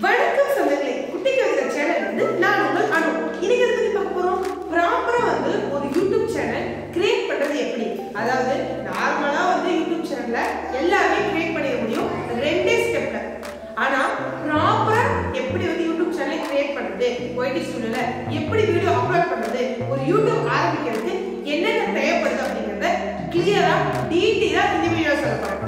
வணக்கம் சொந்தங்களே, குட்டிக்கு வைக்கிற சேனல் வந்து நான் உங்கள் அனு. இன்னைக்கு எதை பத்தி பார்க்க போறோம்? ப்ராப்பரா வந்து ஒரு யூடியூப் சேனல் கிரியேட் பண்றது எப்படி? அதாவது நார்மலா வந்து யூடியூப் சேனல்ல எல்லாமே கிரியேட் பண்ணிட முடியும் ரெண்டே ஸ்டெப்ல. ஆனா ப்ராப்பரா எப்படி வந்து யூடியூப் சேனல் கிரியேட் பண்றது, ஒய்டி ஸ்டுடியோல எப்படி வீடியோ அப்லோட் பண்றது, ஒரு யூடியூப் ஆரம்பிக்கிறதுக்கு என்னென்ன தேவைப்படுது அப்படிங்கறத கிளியரா டீடைலா இந்த வீடியோல சொல்ல போறேன்.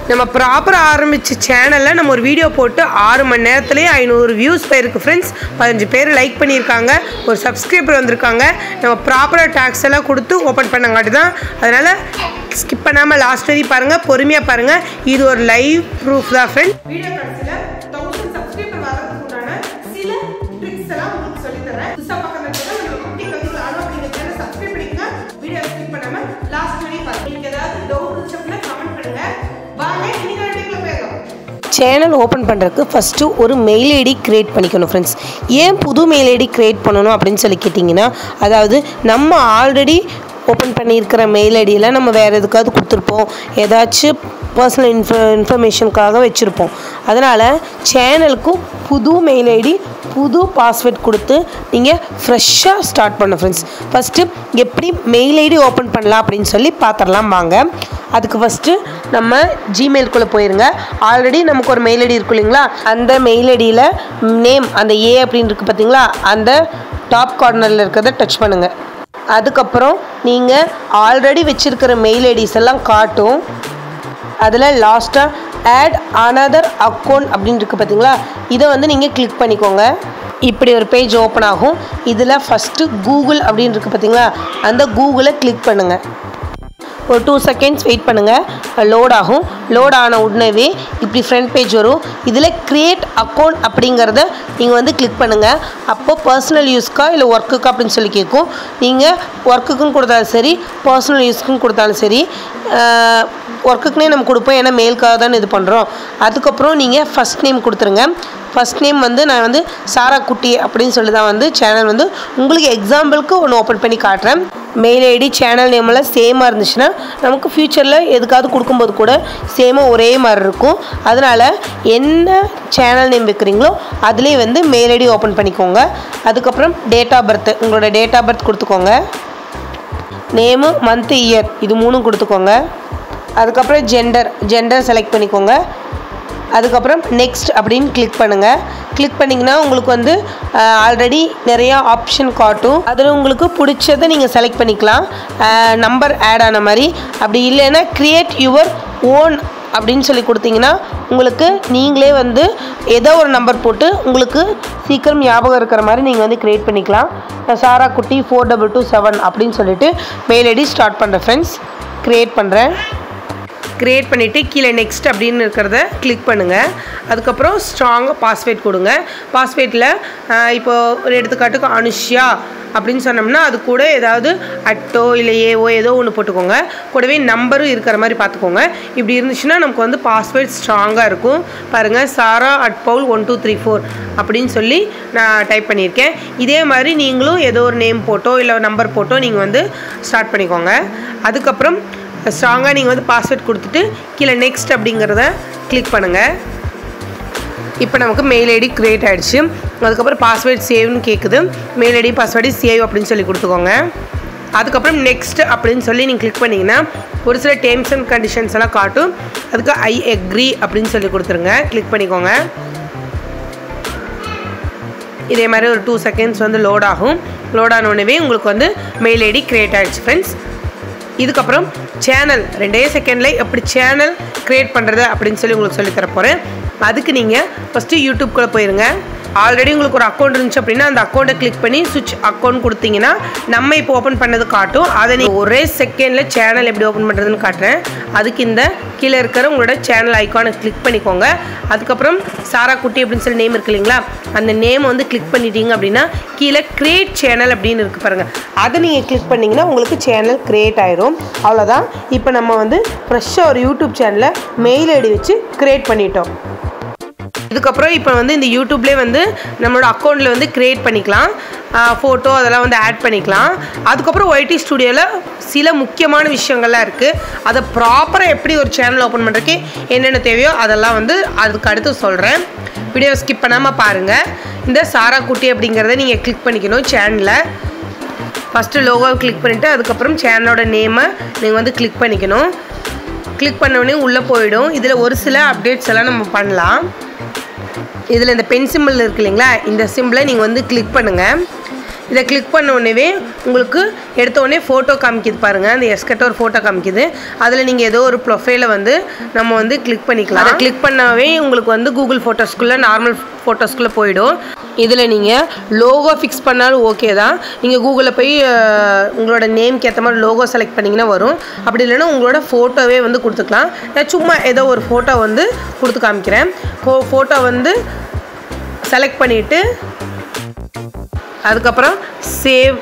நம்ம ப்ராப்பரா ஆரம்பிச்ச சேனல்ல நம்ம ஒரு வீடியோ போட்டு 6 மணி நேரத்திலேயே 500 வியூஸ் போயிருக்கு ஃப்ரெண்ட்ஸ். 15 பேர் லைக் பண்ணியிருக்காங்க, ஒரு சப்ஸ்கிரைபர் வந்திருக்காங்க. நம்ம ப்ராப்பராக டேக்ஸ் எல்லாம் கொடுத்து ஓப்பன் பண்ணங்காட்டி தான். அதனால ஸ்கிப் பண்ணாமல் லாஸ்ட் வரைக்கும் பாருங்க, பொறுமையாக பாருங்க. இது ஒரு லைவ் ப்ரூஃப் தான் ஃப்ரெண்ட்ஸ். வீடியோ கடைசியில் 1000 சப்ஸ்கிரைபர் வரதுக்கு உண்டான சில ட்ரிக்ஸ் எல்லாம் உங்களுக்கு சொல்லித்தரேன். புதுசாக பார்க்கறதுக்கு நம்ம குட்டி கவிதை ஆனோ அப்படிங்கிற சேனல் சப்ஸ்கிரைப் பண்ணிக்கங்க. வீடியோ ஸ்கிப் பண்ணாமல் லாஸ்ட் வரைக்கும் பாருங்க. நீங்கள் ஏதாவது டவுட் இருந்துச்சுன்னா கமெண்ட் பண்ணுங்க. சேனல் ஓப்பன் பண்ணுறதுக்கு ஃபஸ்ட்டு ஒரு மெயில் ஐடி க்ரியேட் பண்ணிக்கணும் ஃப்ரெண்ட்ஸ். ஏன் புது மெயில் ஐடி க்ரியேட் பண்ணணும் அப்படின்னு சொல்லி கேட்டிங்கன்னா, அதாவது நம்ம ஆல்ரெடி ஓப்பன் பண்ணியிருக்கிற மெயில் ஐடியில் நம்ம வேறு எதுக்காவது கொடுத்துருப்போம், ஏதாச்சும் பர்சனல் இன்ஃபர்மேஷனுக்காக வச்சுருப்போம். அதனால் சேனலுக்கும் புது மெயில் ஐடி புது பாஸ்வேர்ட் கொடுத்து நீங்கள் ஃப்ரெஷ்ஷாக ஸ்டார்ட் பண்ணணும் ஃப்ரெண்ட்ஸ். ஃபஸ்ட்டு எப்படி மெயில் ஐடி ஓப்பன் பண்ணலாம் அப்படின்னு சொல்லி பார்த்துடலாம் வாங்க. அதுக்கு ஃபஸ்ட்டு நம்ம ஜிமெயிலுக்குள்ளே போயிருங்க. ஆல்ரெடி நமக்கு ஒரு மெயில் ஐடி இருக்கும் இல்லைங்களா, அந்த மெயில் ஐடியில் நேம் அந்த ஏ அப்படின்னு இருக்குது பார்த்தீங்களா, அந்த டாப் கார்னரில் இருக்கிறத டச் பண்ணுங்கள். அதுக்கப்புறம் நீங்கள் ஆல்ரெடி வச்சுருக்கிற மெயில் ஐடிஸ் எல்லாம் காட்டும். அதில் லாஸ்ட்டாக ஆட் அனதர் அக்கௌண்ட் அப்படின்னு இருக்குது பார்த்தீங்களா, இதை வந்து நீங்கள் கிளிக் பண்ணிக்கோங்க. இப்படி ஒரு பேஜ் ஓப்பன் ஆகும். இதில் ஃபஸ்ட்டு கூகுள் அப்படின்னு இருக்குது பார்த்தீங்களா, அந்த கூகுளை கிளிக் பண்ணுங்கள். ஒரு 2 செகண்ட்ஸ் வெயிட் பண்ணுங்கள், லோட் ஆகும். லோட் ஆன உடனேவே இப்படி ஃப்ரண்ட் பேஜ் வரும். இதில் க்ரியேட் அக்கௌண்ட் அப்படிங்கிறத நீங்கள் வந்து கிளிக் பண்ணுங்கள். அப்போது பர்சனல் யூஸ்க்கா இல்லை ஒர்க்குக்கா அப்படின்னு சொல்லி கேட்கும். நீங்கள் ஒர்க்குக்கும் கொடுத்தாலும் சரி, பர்சனல் யூஸ்க்கும் கொடுத்தாலும் சரி, ஒர்க்குக்குனே நம்ம கொடுப்போம், ஏன்னா மெயிலுக்காக தான் இது பண்ணுறோம். அதுக்கப்புறம் நீங்கள் ஃபஸ்ட் நேம் கொடுத்துருங்க. ஃபஸ்ட் நேம் வந்து நான் வந்து சாரா குட்டி அப்படின்னு சொல்லி தான் வந்து சேனல் வந்து உங்களுக்கு எக்ஸாம்பிளுக்கு ஒன்று ஓப்பன் பண்ணி காட்டுறேன். மெயில் ஐடி சேனல் நேமெல்லாம் சேமாக இருந்துச்சுன்னா நமக்கு ஃப்யூச்சரில் எதுக்காவது கொடுக்கும்போது கூட சேமாக ஒரே மாதிரி இருக்கும். அதனால் என்ன சேனல் நேம் வைக்கிறீங்களோ அதுலேயே வந்து மெயில் ஐடி ஓப்பன் பண்ணிக்கோங்க. அதுக்கப்புறம் டேட் ஆஃப் பர்த், உங்களோட டேட் ஆஃப் பர்த் கொடுத்துக்கோங்க. நேமு, மந்த்து, இயர் இது 3 கொடுத்துக்கோங்க. அதுக்கப்புறம் ஜெண்டர் செலக்ட் பண்ணிக்கோங்க. அதுக்கப்புறம் நெக்ஸ்ட் அப்படின்னு கிளிக் பண்ணுங்கள். கிளிக் பண்ணிங்கன்னா உங்களுக்கு வந்து ஆல்ரெடி நிறையா ஆப்ஷன் காட்டும். அதில் உங்களுக்கு பிடிச்சதை நீங்கள் செலக்ட் பண்ணிக்கலாம், நம்பர் ஆட் ஆன மாதிரி. அப்படி இல்லைன்னா க்ரியேட் யுவர் ஓன் அப்படின்னு சொல்லி கொடுத்தீங்கன்னா உங்களுக்கு நீங்களே வந்து ஏதோ ஒரு நம்பர் போட்டு உங்களுக்கு சீக்கிரம் ஞாபகம் இருக்கிற மாதிரி நீங்கள் வந்து க்ரியேட் பண்ணிக்கலாம். சாரா குட்டி 4227 அப்படின்னு சொல்லிட்டு மெயில் ஐடி ஸ்டார்ட் பண்ணுறேன் ஃப்ரெண்ட்ஸ். க்ரியேட் பண்ணுறேன். க்ரியேட் பண்ணிவிட்டு கீழே நெக்ஸ்ட் அப்படின்னு இருக்கிறத கிளிக் பண்ணுங்கள். அதுக்கப்புறம் ஸ்ட்ராங்காக பாஸ்வேர்ட் கொடுங்க. பாஸ்வேர்டில் இப்போது ஒரு எடுத்துக்காட்டுக்கு அனுஷ்யா அப்படின்னு சொன்னோம்னா அது கூட ஏதாவது அட்டோ இல்லை ஏஓ ஏதோ ஒன்று போட்டுக்கோங்க. கூடவே நம்பரும் இருக்கிற மாதிரி பார்த்துக்கோங்க. இப்படி இருந்துச்சுன்னா நமக்கு வந்து பாஸ்வேர்ட் ஸ்ட்ராங்காக இருக்கும். பாருங்கள், சாரா @paul1234 அப்படின்னு சொல்லி நான் டைப் பண்ணியிருக்கேன். இதே மாதிரி நீங்களும் ஏதோ ஒரு நேம் போட்டோ இல்லை நம்பர் போட்டோ நீங்கள் வந்து ஸ்டார்ட் பண்ணிக்கோங்க. அதுக்கப்புறம் ஸ்ட்ராங்காக நீங்கள் வந்து பாஸ்வேர்ட் கொடுத்துட்டு கீழே நெக்ஸ்ட் அப்படிங்கிறத கிளிக் பண்ணுங்கள். இப்போ நமக்கு மெயில் ஐடி க்ரியேட் ஆகிடுச்சு. அதுக்கப்புறம் பாஸ்வேர்ட் சேவ்னு கேட்குது. மெயில் ஐடி பாஸ்வேர்டு சேவ் அப்படின்னு சொல்லி கொடுத்துக்கோங்க. அதுக்கப்புறம் நெக்ஸ்ட் அப்படின்னு சொல்லி நீங்கள் கிளிக் பண்ணிங்கன்னா ஒரு சில டேர்ம்ஸ் அண்ட் கண்டிஷன்ஸ் எல்லாம் காட்டும். அதுக்கு ஐ அக்ரி அப்படின்னு சொல்லி கொடுத்துருங்க. கிளிக் பண்ணிக்கோங்க. இதே மாதிரி ஒரு 2 செகண்ட்ஸ் வந்து லோட் ஆகும். லோட் ஆனோடனே உங்களுக்கு வந்து மெயில் ஐடி க்ரியேட் ஆகிடுச்சு ஃப்ரெண்ட்ஸ். இதுக்கப்புறம் சேனல் 2 செகண்டில் எப்படி சேனல் க்ரியேட் பண்ணுறது அப்படின்னு சொல்லி உங்களுக்கு சொல்லித்தர போகிறேன். அதுக்கு நீங்கள் ஃபஸ்ட்டு யூடியூப்குள்ளே போயிருங்க. ஆல்ரெடி உங்களுக்கு ஒரு அக்கௌண்ட் இருந்துச்சு அப்படின்னா அந்த அக்கௌண்ட்டை கிளிக் பண்ணி சுவிட்ச் அக்கௌண்ட் கொடுத்தீங்கன்னா நம்ம இப்போ ஓப்பன் பண்ணது காட்டும். அதை நீங்கள் ஒரே செகண்டில் சேனல் எப்படி ஓப்பன் பண்ணுறதுன்னு காட்டுறேன். அதுக்கு இந்த கீழே இருக்கிற உங்களோட சேனல் ஐக்கானை கிளிக் பண்ணிக்கோங்க. அதுக்கப்புறம் சாரா குட்டி அப்படின்னு சொல்லி நேம் இருக்கு இல்லைங்களா, அந்த நேம் வந்து கிளிக் பண்ணிட்டீங்க அப்படின்னா கீழே க்ரியேட் சேனல் அப்படின்னு இருக்குது பாருங்கள், அதை நீங்கள் கிளிக் பண்ணிங்கன்னா உங்களுக்கு சேனல் க்ரியேட் ஆயிரும். அவ்வளோதான். இப்போ நம்ம வந்து ஃப்ரெஷ்ஷாக ஒரு யூடியூப் சேனலை மெயில் ஐடி வச்சு க்ரியேட் பண்ணிட்டோம். இதுக்கப்புறம் இப்போ வந்து இந்த யூடியூப்லேயே வந்து நம்மளோட அக்கௌண்ட்டில் வந்து க்ரியேட் பண்ணிக்கலாம். ஃபோட்டோ அதெல்லாம் வந்து ஆட் பண்ணிக்கலாம். அதுக்கப்புறம் YT ஸ்டுடியோவில் சில முக்கியமான விஷயங்கள்லாம் இருக்குது. அதை ப்ராப்பராக எப்படி ஒரு சேனல் ஓப்பன் பண்ணுறதுக்கு என்னென்ன தேவையோ அதெல்லாம் வந்து அதுக்கு அடுத்து சொல்கிறேன். வீடியோ ஸ்கிப் பண்ணாமல் பாருங்கள். இந்த சாரா குட்டி அப்படிங்கிறத நீங்கள் கிளிக் பண்ணிக்கணும். சேனலில் ஃபஸ்ட்டு லோகோவை கிளிக் பண்ணிவிட்டு அதுக்கப்புறம் சேனலோட நேமை நீங்கள் வந்து கிளிக் பண்ணிக்கணும். கிளிக் பண்ணோடனே உள்ளே போயிடும். இதில் ஒரு சில அப்டேட்ஸ் எல்லாம் நம்ம பண்ணலாம். இதில் இந்த பென் சிம்பிள் இருக்குது இல்லைங்களா, இந்த சிம்பிளை நீங்கள் வந்து கிளிக் பண்ணுங்கள். இதை கிளிக் பண்ண உடனே உங்களுக்கு எடுத்தோடனே ஃபோட்டோ காமிக்குது பாருங்கள். அந்த எஸ்கட்ட ஒரு ஃபோட்டோ காமிக்குது. அதில் நீங்கள் ஏதோ ஒரு ப்ரொஃபைலை வந்து நம்ம வந்து கிளிக் பண்ணிக்கலாம். அதை கிளிக் பண்ணாவே உங்களுக்கு வந்து கூகுள் ஃபோட்டோஸ்குள்ளே நார்மல் ஃபோட்டோஸ்குள்ளே போயிடும். இதில் நீங்கள் லோகோ ஃபிக்ஸ் பண்ணாலும் ஓகே தான். நீங்கள் கூகுளில் போய் உங்களோட நேம்க்கு ஏற்ற மாதிரி லோகோ செலக்ட் பண்ணிங்கன்னா வரும். அப்படி இல்லைன்னா உங்களோட ஃபோட்டோவே வந்து கொடுத்துக்கலாம். நான் சும்மா ஏதோ ஒரு ஃபோட்டோ வந்து கொடுத்து காமிக்கிறேன். ஃபோட்டோ வந்து செலக்ட் பண்ணிவிட்டு அதுக்கப்புறம் சேவ்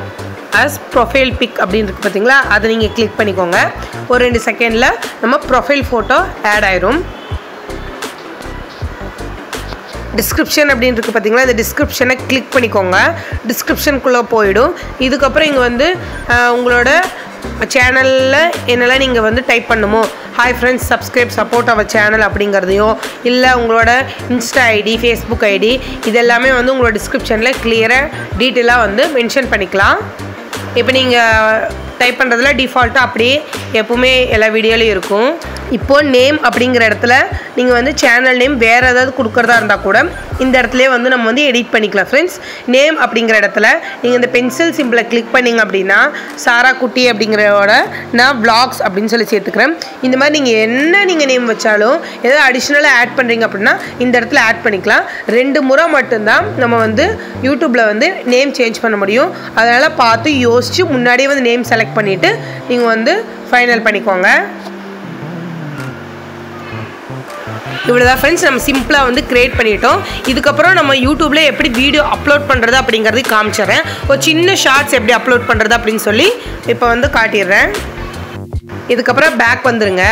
அஸ் ப்ரொஃபைல் பிக் அப்படின்னு இருக்குது பார்த்தீங்களா, அதை நீங்கள் கிளிக் பண்ணிக்கோங்க. ஒரு 2 செகண்டில் நம்ம ப்ரொஃபைல் ஃபோட்டோ ஆட் ஆயிரும். டிஸ்கிரிப்ஷன் அப்படின்னு இருக்குது பார்த்தீங்களா, இந்த டிஸ்கிரிப்ஷனை கிளிக் பண்ணிக்கோங்க. டிஸ்கிரிப்ஷனுக்குள்ளே போயிடும். இதுக்கப்புறம் இங்கே வந்து உங்களோட சேனலில் என்னெல்லாம் நீங்கள் வந்து டைப் பண்ணுமோ, hi friends subscribe support our channel அப்படிங்கிறதையும், இல்லை உங்களோட இன்ஸ்டா ஐடி, ஃபேஸ்புக் ஐடி, இதெல்லாமே வந்து உங்களோட டிஸ்கிரிப்ஷனில் கிளியராக டீட்டெயிலாக வந்து மென்ஷன் பண்ணிக்கலாம். இப்போ நீங்கள் டைப் பண்ணுறதுல டிஃபால்ட்டாக அப்படியே எப்போவுமே எல்லா வீடியோலையும் இருக்கும். இப்போது நேம் அப்படிங்கிற இடத்துல நீங்கள் வந்து சேனல் நேம் வேறு ஏதாவது கொடுக்குறதா இருந்தால் கூட இந்த இடத்துல வந்து நம்ம வந்து எடிட் பண்ணிக்கலாம் ஃப்ரெண்ட்ஸ். நேம் அப்படிங்கிற இடத்துல நீங்கள் இந்த பென்சில் சிம்பிளை கிளிக் பண்ணிங்க அப்படின்னா சாரா குட்டி அப்படிங்கிறதோட நான் vlogs அப்படின்னு சொல்லி சேர்த்துக்கிறேன். இந்த மாதிரி நீங்கள் நேம் வச்சாலும் ஏதாவது அடிஷ்னலாக ஆட் பண்ணுறீங்க அப்படின்னா இந்த இடத்துல ஆட் பண்ணிக்கலாம். 2 முறை மட்டும்தான் நம்ம வந்து யூடியூப்பில் வந்து நேம் சேஞ்ச் பண்ண முடியும். அதனால் பார்த்து யோசித்து முன்னாடியே வந்து நேம் செலக்ட் பண்ணிவிட்டு நீங்கள் வந்து ஃபைனல் பண்ணிக்கோங்க. இவ்வளோதான் ஃப்ரெண்ட்ஸ், நம்ம சிம்பிளாக வந்து க்ரியேட் பண்ணிட்டோம். இதுக்கப்புறம் நம்ம யூடியூப்பில் எப்படி வீடியோ அப்லோட் பண்ணுறது அப்படிங்கிறது காமிச்சிடுறேன். ஒரு சின்ன ஷார்ட்ஸ் எப்படி அப்லோட் பண்ணுறது அப்படின்னு சொல்லி இப்போ வந்து காட்டிடுறேன். இதுக்கப்புறம் பேக் வந்துடுங்க.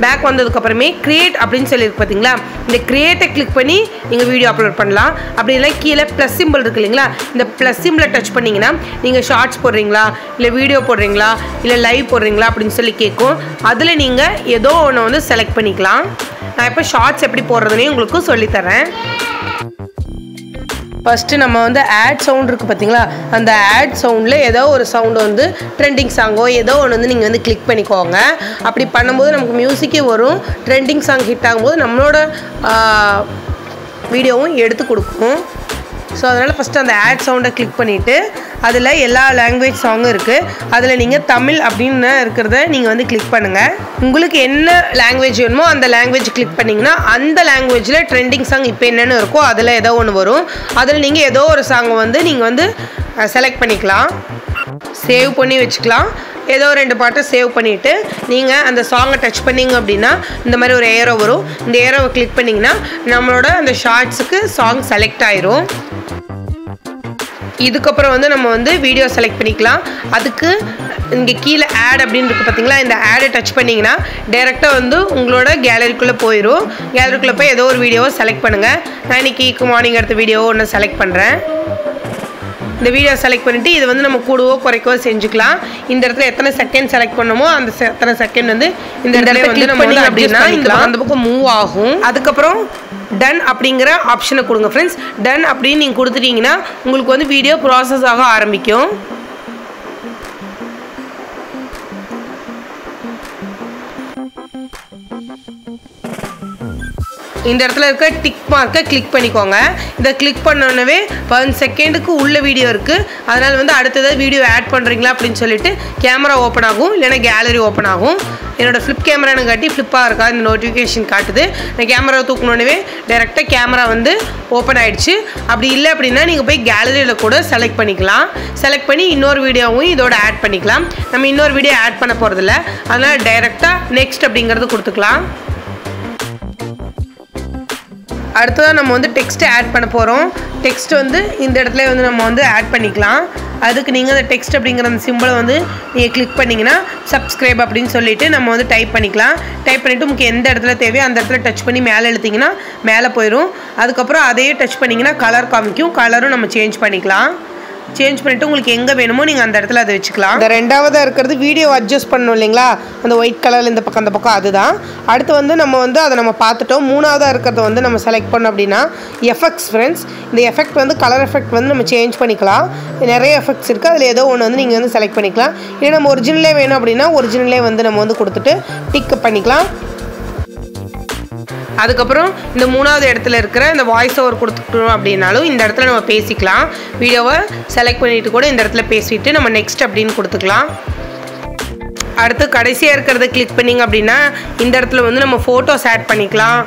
பேக் வந்ததுக்கப்புறமே க்ரியேட் அப்படின்னு சொல்லியிருக்கு பார்த்தீங்களா, இந்த க்ரியேட்டை கிளிக் பண்ணி நீங்கள் வீடியோ அப்லோட் பண்ணலாம். அப்படி இல்லை கீழே ப்ளஸ் சிம்பிள் இருக்குது இல்லைங்களா, இந்த ப்ளஸ் சிம்பிளை டச் பண்ணிங்கன்னா நீங்கள் ஷார்ட்ஸ் போடுறீங்களா, இல்லை வீடியோ போடுறீங்களா, இல்லை லைவ் போடுறீங்களா அப்படின்னு சொல்லி கேட்கும். அதில் நீங்கள் ஏதோ ஒன்று வந்து செலக்ட் பண்ணிக்கலாம். நான் இப்போ ஷார்ட்ஸ் எப்படி போடுறதுனே உங்களுக்கு சொல்லித்தரேன். ஃபஸ்ட்டு நம்ம வந்து ஆட் சவுண்ட் இருக்குது பார்த்தீங்களா, அந்த ஆட் சவுண்டில் ஏதோ ஒரு சவுண்டு வந்து ட்ரெண்டிங் சாங்கோ ஏதோ ஒன்று வந்து நீங்கள் வந்து கிளிக் பண்ணிக்கோங்க. அப்படி பண்ணும்போது நமக்கு மியூசிக்கே வரும். ட்ரெண்டிங் சாங் ஹிட் ஆகும்போது நம்மளோட வீடியோவும் எடுத்து கொடுக்கும். ஸோ அதனால் ஃபஸ்ட்டு அந்த ஆட் சவுண்டை கிளிக் பண்ணிவிட்டு அதில் எல்லா லாங்குவேஜ் சாங்கும் இருக்குது. அதில் நீங்கள் தமிழ் அப்படின்னு இருக்கிறத நீங்கள் வந்து கிளிக் பண்ணுங்கள். உங்களுக்கு என்ன லாங்குவேஜ் வேணுமோ அந்த லாங்குவேஜ் கிளிக் பண்ணிங்கன்னா அந்த லாங்குவேஜில் ட்ரெண்டிங் சாங் இப்போ என்னென்னு இருக்கோ அதில் ஏதோ ஒன்று வரும். அதில் நீங்கள் ஏதோ ஒரு சாங்கை வந்து நீங்கள் வந்து செலக்ட் பண்ணிக்கலாம், சேவ் பண்ணி வச்சுக்கலாம். ஏதோ 2 பாட்டை சேவ் பண்ணிவிட்டு நீங்கள் அந்த சாங்கை டச் பண்ணிங்க அப்படின்னா இந்த மாதிரி ஒரு ஏரோ வரும். இந்த ஏரோவை கிளிக் பண்ணிங்கன்னா நம்மளோட அந்த ஷார்ட்ஸுக்கு சாங் செலக்ட் ஆயிரும். இதுக்கப்புறம் வந்து நம்ம வந்து வீடியோ செலக்ட் பண்ணிக்கலாம். அதுக்கு இங்கே கீழே ஆட் அப்படின்னு இருக்குது பார்த்தீங்களா, இந்த ஆடை டச் பண்ணிங்கன்னா டைரெக்டாக வந்து உங்களோட கேலரிக்குள்ளே போயிடும். கேலரிக்குள்ளே போய் ஏதோ ஒரு வீடியோவை செலக்ட் பண்ணுங்கள். நான் இன்றைக்கி மார்னிங் எடுத்த வீடியோவை ஒன்று செலக்ட் பண்ணுறேன். இந்த வீடியோ செலக்ட் பண்ணிவிட்டு இதை வந்து நம்ம கூடவோ குறைக்கவோ செஞ்சுக்கலாம். இந்த இடத்துல எத்தனை செகண்ட் செலக்ட் பண்ணமோ அந்த எத்தனை செகண்ட் வந்து இந்த இடத்துல வந்து நம்ம வந்து அப்படின்னா அந்த பக்கம் மூவ் ஆகும். அதுக்கப்புறம் டன் அப்படிங்கிற ஆப்ஷனை கொடுங்க ஃப்ரெண்ட்ஸ். டன் அப்படின்னு நீங்கள் கொடுத்துட்டீங்கன்னா உங்களுக்கு வந்து வீடியோ ப்ராசஸ் ஆக ஆரம்பிக்கும். இந்த இடத்துல இருக்க டிக் மார்க்கை கிளிக் பண்ணிக்கோங்க. இதை கிளிக் பண்ணோன்னே 10 செகண்டுக்கு உள்ள வீடியோ இருக்குது. அதனால் வந்து அடுத்தது வீடியோ ஆட் பண்ணுறீங்களா அப்படின்னு சொல்லிட்டு கேமரா ஓப்பன் ஆகும், இல்லைனா கேலரி ஓப்பன் ஆகும். என்னோடய ஃப்ளிப் கேமரானு காட்டி ஃப்ளிப்பாக இருக்கா இந்த நோட்டிஃபிகேஷன் காட்டுது. நான் கேமரா தூக்கணுன்னே டைரெக்டாக கேமரா வந்து ஓப்பன் ஆகிடுச்சு. அப்படி இல்லை அப்படின்னா நீங்கள் போய் கேலரியில் கூட செலக்ட் பண்ணிக்கலாம். செலக்ட் பண்ணி இன்னொரு வீடியோவும் இதோட ஆட் பண்ணிக்கலாம். நம்ம இன்னொரு வீடியோ ஆட் பண்ண போகிறதில்ல, அதனால் டைரெக்டாக நெக்ஸ்ட் அப்படிங்கிறது கொடுத்துக்கலாம். அடுத்ததாக நம்ம வந்து டெக்ஸ்ட்டு ஆட் பண்ண போகிறோம். டெக்ஸ்ட் வந்து இந்த இடத்துல வந்து நம்ம வந்து ஆட் பண்ணிக்கலாம். அதுக்கு நீங்கள் அந்த டெக்ஸ்ட் அப்படிங்கிற அந்த சிம்பிளை வந்து நீங்கள் கிளிக் பண்ணிங்கன்னா சப்ஸ்கிரைப் அப்படின்னு சொல்லிவிட்டு நம்ம வந்து டைப் பண்ணிக்கலாம். டைப் பண்ணிவிட்டு உங்களுக்கு எந்த இடத்துல தேவையோ அந்த இடத்துல டச் பண்ணி மேலே இழுத்திங்கன்னா மேலே போயிடும். அதுக்கப்புறம் அதையே டச் பண்ணிங்கன்னா கலர் காமிக்கும். கலரும் நம்ம சேஞ்ச் பண்ணிக்கலாம். சேஞ்ச் பண்ணிவிட்டு உங்களுக்கு எங்கே வேணுமோ நீங்கள் அந்த இடத்துல அதை வச்சுக்கலாம். இந்த ரெண்டாவதாக இருக்கிறது வீடியோ அட்ஜஸ்ட் பண்ணணும் இல்லைங்களா, அந்த ஒயிட் கலரில் இந்த பக்கம் அந்த பக்கம் அதுதான். அடுத்து வந்து நம்ம வந்து அதை நம்ம பார்த்துட்டோம். மூணாவதாக இருக்கிறத வந்து நம்ம செலக்ட் பண்ணோம் அப்படின்னா எஃபெக்ட்ஸ் ஃப்ரெண்ட்ஸ். இந்த எஃபெக்ட் வந்து கலர் எஃபெக்ட் வந்து நம்ம சேஞ்ச் பண்ணிக்கலாம். நிறைய எஃபெக்ட்ஸ் இருக்குது, அதில் ஏதோ ஒன்று வந்து நீங்கள் வந்து செலக்ட் பண்ணிக்கலாம். இல்லை நம்ம ஒரிஜினலே வேணும் அப்படின்னா ஒரிஜினலே வந்து நம்ம வந்து கொடுத்துட்டு டிக் பண்ணிக்கலாம். அதுக்கப்புறம் இந்த மூணாவது இடத்துல இருக்கிற இந்த வாய்ஸ் ஓவர் கொடுத்துட்டோம் அப்படின்னாலும் இந்த இடத்துல நம்ம பேசிக்கலாம். வீடியோவை செலக்ட் பண்ணிவிட்டு கூட இந்த இடத்துல பேசிவிட்டு நம்ம நெக்ஸ்ட் அப்படின்னு கொடுத்துக்கலாம். அடுத்து கடைசியாக இருக்கிறத கிளிக் பண்ணிங்க அப்படின்னா இந்த இடத்துல வந்து நம்ம ஃபோட்டோஸ் ஆட் பண்ணிக்கலாம்.